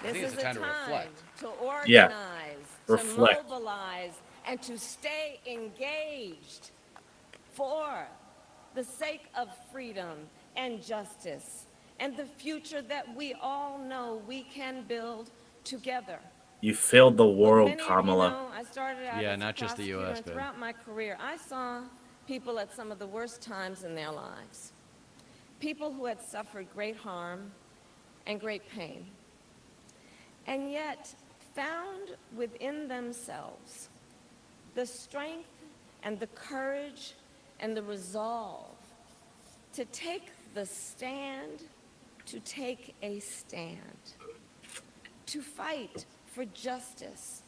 This think it's is a a time to reflect. to organize, Yeah. to Reflect. mobilize, and to stay engaged for the sake of freedom and justice and the future that we all know we can build together. You failed the world, Many of Kamala. you know, I started out Yeah, as a not just the prosecutor, US, and babe. throughout my career, I saw people at some of the worst times in their lives. People who had suffered great harm and great pain, and yet found within themselves the strength and the courage and the resolve to take the stand, to take a stand, to fight for justice,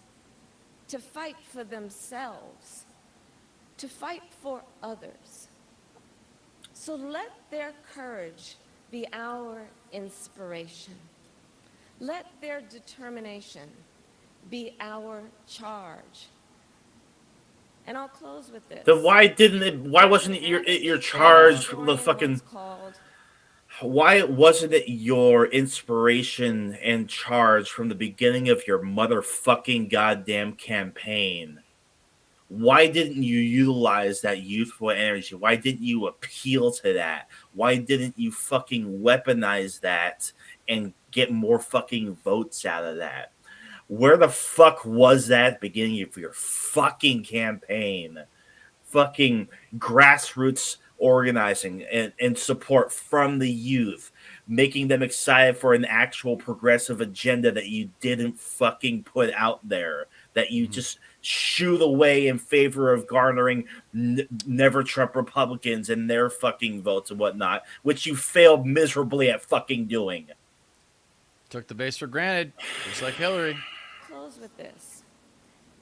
to fight for themselves, to fight for others. So let their courage be our inspiration. Let their determination be our charge. And I'll close with this. Then why wasn't it your charge from the fucking why wasn't it your inspiration and charge from the beginning of your motherfucking goddamn campaign? Why didn't you utilize that youthful energy? Why didn't you appeal to that? Why didn't you fucking weaponize that and get more fucking votes out of that? Where the fuck was that beginning of your fucking campaign? Fucking grassroots organizing and support from the youth, making them excited for an actual progressive agenda that you didn't fucking put out there, that you just shooed away in favor of garnering never Trump Republicans and their fucking votes and whatnot, which you failed miserably at fucking doing. Took the base for granted, just like Hillary. Close with this.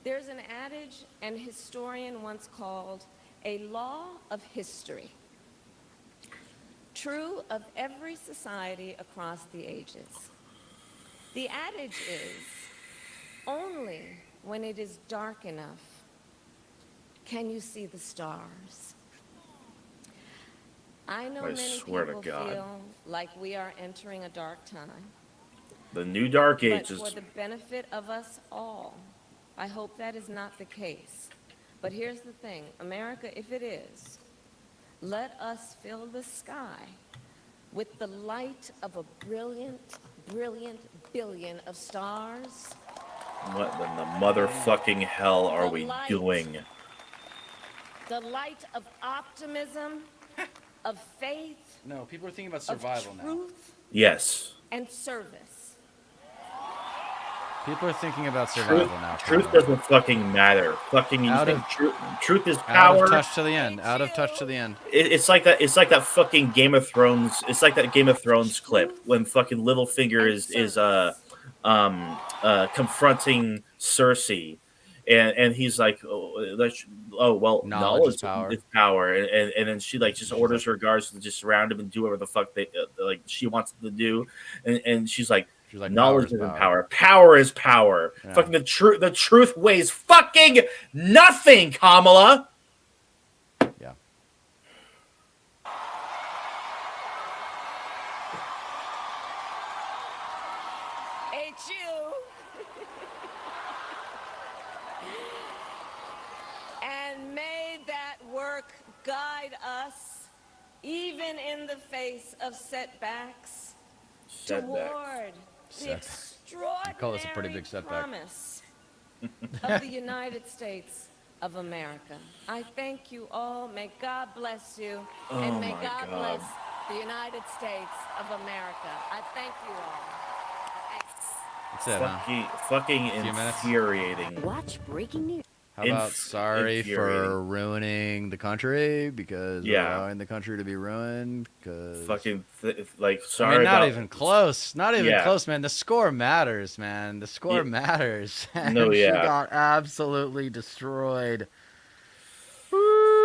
There's an adage an historian once called a law of history, true of every society across the ages. The adage is, only when it is dark enough can you see the stars. I know I many swear to people God. feel like we are entering a dark time. The new dark But ages. for the benefit of us all, I hope that is not the case. But here's the thing, America, if it is, let us fill the sky with the light of a brilliant, brilliant billion of stars. What in the motherfucking hell are The we light. doing? The light of optimism, of faith, No, people are thinking about of survival now. truth, Yes. and service. People are thinking about survival now. Truth Kamala. doesn't fucking matter. Fucking Out of- truth is Out power. of touch to the end. Out of touch to the end. It's like that. It's like that fucking Game of Thrones. It's like that Game of Thrones clip when fucking Littlefinger is confronting Cersei, and he's like, well, Knowledge is knowledge power. is power, and then she like just orders her guards to just surround him and do whatever the fuck they like she wants them to do, and she's like. She's like, Knowledge power is isn't power. power. Power is power. Yeah. Fucking the truth weighs fucking nothing, Kamala. Yeah. HU. And may that work guide us, even in the face of setbacks, toward the Setbacks. extraordinary call this a pretty big setback. promise of the United States of America. I thank you all. May God bless you. Oh and may my God God. bless the United States of America. I thank you all. Thanks. That's it, huh? Fucking Few minutes. infuriating. Watch breaking news. How about sorry for infuriating. ruining the country because we're Yeah. allowing the country to be ruined? Cause Fucking like I sorry. mean, not about, even close. Not even Yeah. close, man. The score matters, man. The score Yeah. matters. And No, she yeah. got absolutely destroyed.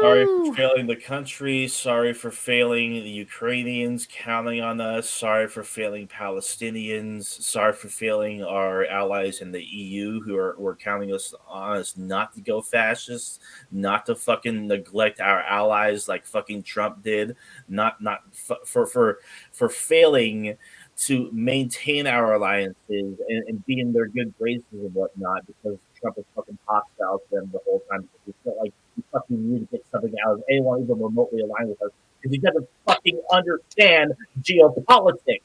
Sorry for failing the country. Sorry for failing the Ukrainians counting on us. Sorry for failing Palestinians. Sorry for failing our allies in the EU who were counting on us not to go fascist, not to fucking neglect our allies like fucking Trump did, for failing to maintain our alliances and be in their good graces and whatnot because Trump is fucking hostile to them the whole time because he felt like he fucking needed to get something out of anyone even remotely aligned with us because he doesn't fucking understand geopolitics.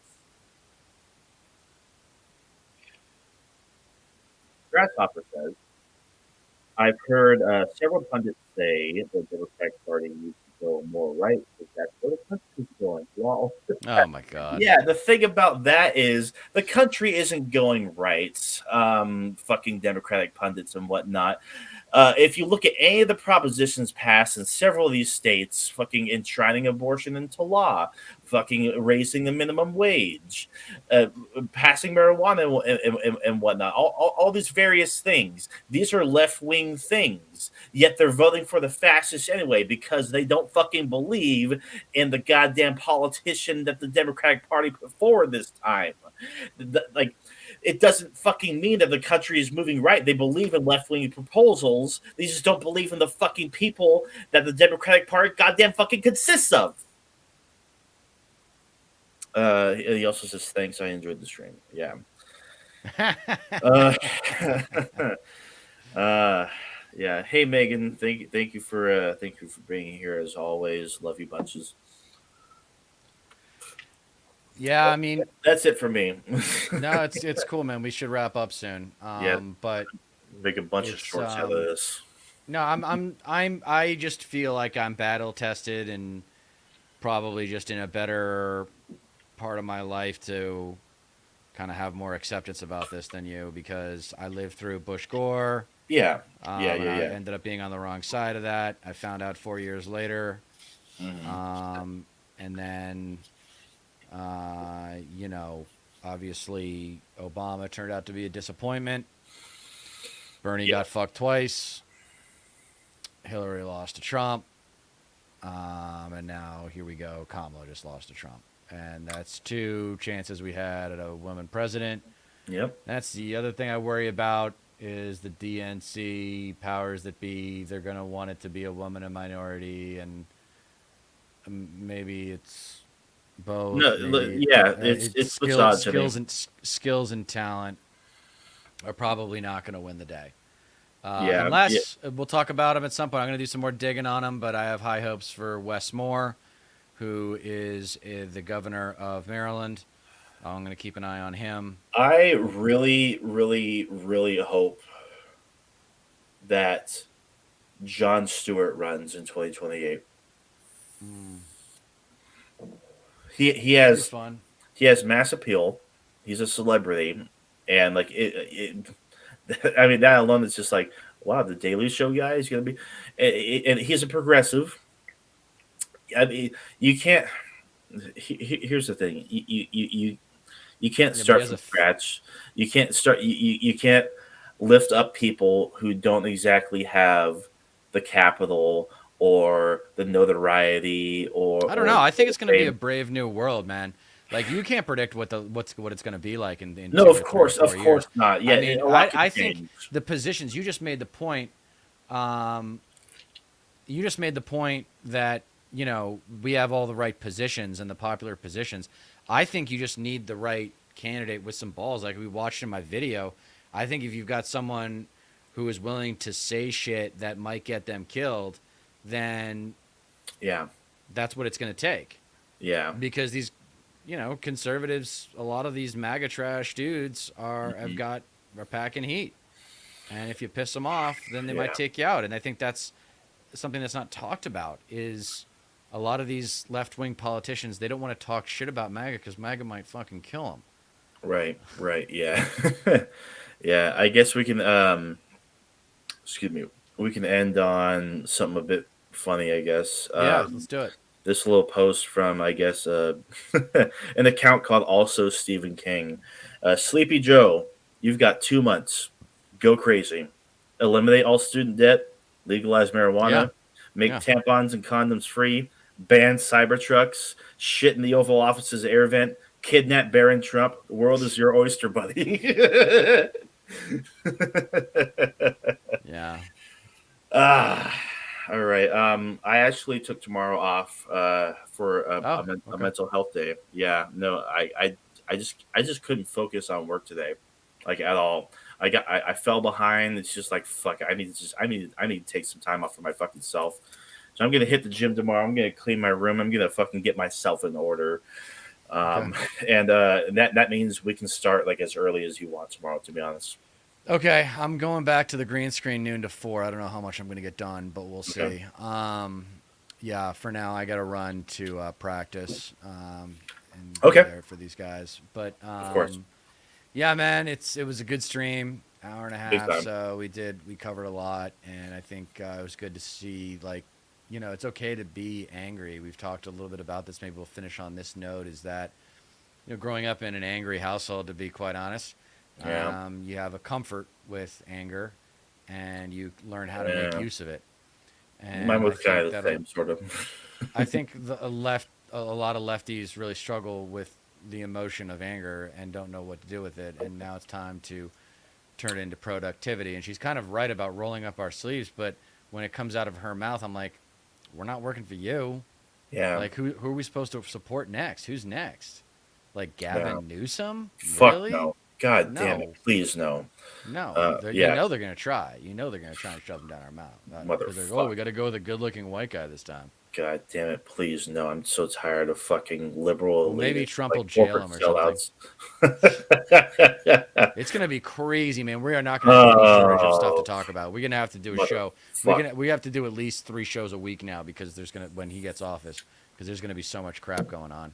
Grasshopper says, I've heard several pundits say the Democratic Party needs to go more right because that's where the country's going. Well, Oh my god. yeah, the thing about that is the country isn't going right. Fucking Democratic pundits and whatnot. If you look at any of the propositions passed in several of these states, fucking enshrining abortion into law, fucking raising the minimum wage, passing marijuana and whatnot. All these various things. These are left wing things. Yet they're voting for the fascists anyway because they don't fucking believe in the goddamn politician that the Democratic Party put forward this time. Like, it doesn't fucking mean that the country is moving right. They believe in left wing proposals. They just don't believe in the fucking people that the Democratic Party goddamn fucking consists of. He also says, thanks, I enjoyed the stream. Yeah. Uh, yeah. Hey Megan, thank you for being here as always. Love you bunches. Yeah, I mean, That's it for me. no, it's cool, man. We should wrap up soon. Yeah. But Make a bunch of it's shorts out of this. no, I just feel like I'm battle tested and probably just in a better part of my life to kind of have more acceptance about this than you because I lived through Bush Gore. Yeah. And I ended up being on the wrong side of that. I found out 4 years later. Mhm. And then, you know, obviously Obama turned out to be a disappointment. Bernie got fucked twice. Hillary lost to Trump. And now here we go. Kamala just lost to Trump. And that's 2 chances we had at a woman president. Yep. That's the other thing I worry about is the DNC powers that be. They're going to want it to be a woman and minority, and maybe it's both. No, maybe yeah, it's skills and talent are probably not going to win the day. Yeah, Unless we'll talk about him at some point. I'm going to do some more digging on him, but I have high hopes for Wes Moore, who is the governor of Maryland. I'm going to keep an eye on him. I really, really, really hope that Jon Stewart runs in 2028. He has fun. He has mass appeal. He's a celebrity, and like I mean, that alone is just like, wow, the Daily Show guy is going to be, and he's a progressive. I mean, you can't. Here's the thing: you can't start from scratch. You can't start. You can't lift up people who don't exactly have the capital or the notoriety or I don't know. I think it's going to be a brave new world, man. Like you can't predict what it's going to be like in no, 2 of or 3 course, or 4 of course years. not. Yeah, I mean, I think the positions you just made the point. You just made the point that you know we have all the right positions and the popular positions. I think you just need the right candidate with some balls, like we watched in my video. I think if you've got someone who is willing to say shit that might get them killed, then that's what it's going to take. Yeah, because these, you know, conservatives, a lot of these MAGA trash dudes are packing heat, and if you piss them off, then they might take you out. And I think that's something that's not talked about. Is a lot of these left-wing politicians, they don't want to talk shit about MAGA because MAGA might fucking kill them. Right, yeah. Yeah, I guess we can excuse me, we can end on something a bit funny, I guess. Yeah, let's do it. This little post from, I guess, an account called Also Stephen King. Sleepy Joe, you've got 2 months. Go crazy. Eliminate all student debt. Legalize marijuana. Make tampons and condoms free. Ban Cybertrucks. Shit in the Oval Office's air vent. Kidnap Barron Trump. The world is your oyster, buddy. Yeah. All right. I actually took tomorrow off for a mental health day. Yeah. No, I just couldn't focus on work today, like at all. I fell behind. It's just like fuck. I need to take some time off for my fucking self. So I'm gonna hit the gym tomorrow. I'm gonna clean my room. I'm gonna fucking get myself in order. And that means we can start like as early as you want tomorrow. To be honest. Okay, I'm going back to the green screen noon to 4. I don't know how much I'm going to get done, but we'll see. Yeah, for now I got to run to practice and be there for these guys. But of course, yeah, man, it was a good stream, hour and a half. So we covered a lot, and I think it was good to see like it's okay to be angry. We've talked a little bit about this. Maybe we'll finish on this note is that, growing up in an angry household, to be quite honest, Yeah. you have a comfort with anger and you learn how to make Yeah. use of it. Mine And I was kind think of the that same sort of. I think a lot of lefties really struggle with the emotion of anger and don't know what to do with it. And now it's time to turn it into productivity. And she's kind of right about rolling up our sleeves, but when it comes out of her mouth, I'm like, we're not working for you. Yeah. Like, who are we supposed to support next? Who's next? Like Yeah. Gavin Newsom? Fuck Really? no. God damn it. No, Please no. no. Yeah. They're gonna try. They're gonna try and shove them down our mouth because they're we Motherfucker. got to go with a good-looking white guy this time. God damn it. Please no. I'm so tired of fucking liberal Well, maybe elitists, Trump like will jail corporate him or something. sellouts. It's gonna be crazy, man. We are not gonna have any shortage of stuff to Oh, talk about. We're gonna have to do a show. motherfucker. We have to do at least 3 shows a week now because there's gonna when he gets office because there's gonna be so much crap going on.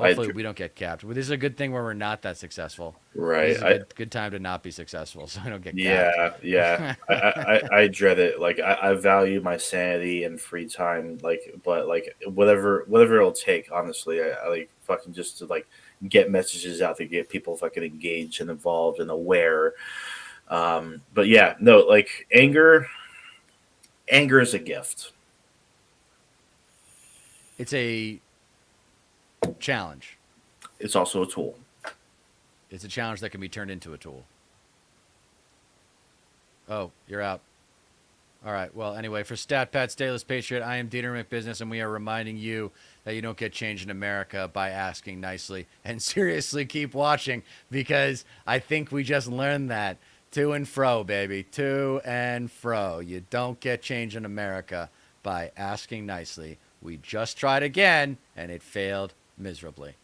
I, Hopefully we don't get capped. But this is a good thing where we're not that successful. This right. is a good time to not be successful, so I don't get capped. Yeah, yeah. I dread it. Like I value my sanity and free time. Like, but like whatever it'll take. Honestly, I like fucking just to like get messages out to get people fucking engaged and involved and aware. But yeah, no, like anger is a gift. It's a challenge. It's also a tool. It's a challenge that can be turned into a tool. Oh, you're out. All right. Well, anyway, for Stat Pat Stateless Patriot, I am Dieter McBusiness, and we are reminding you that you don't get change in America by asking nicely. And seriously, keep watching because I think we just learned that. To and fro, baby. To and fro. You don't get change in America by asking nicely. We just tried again, and it failed miserably.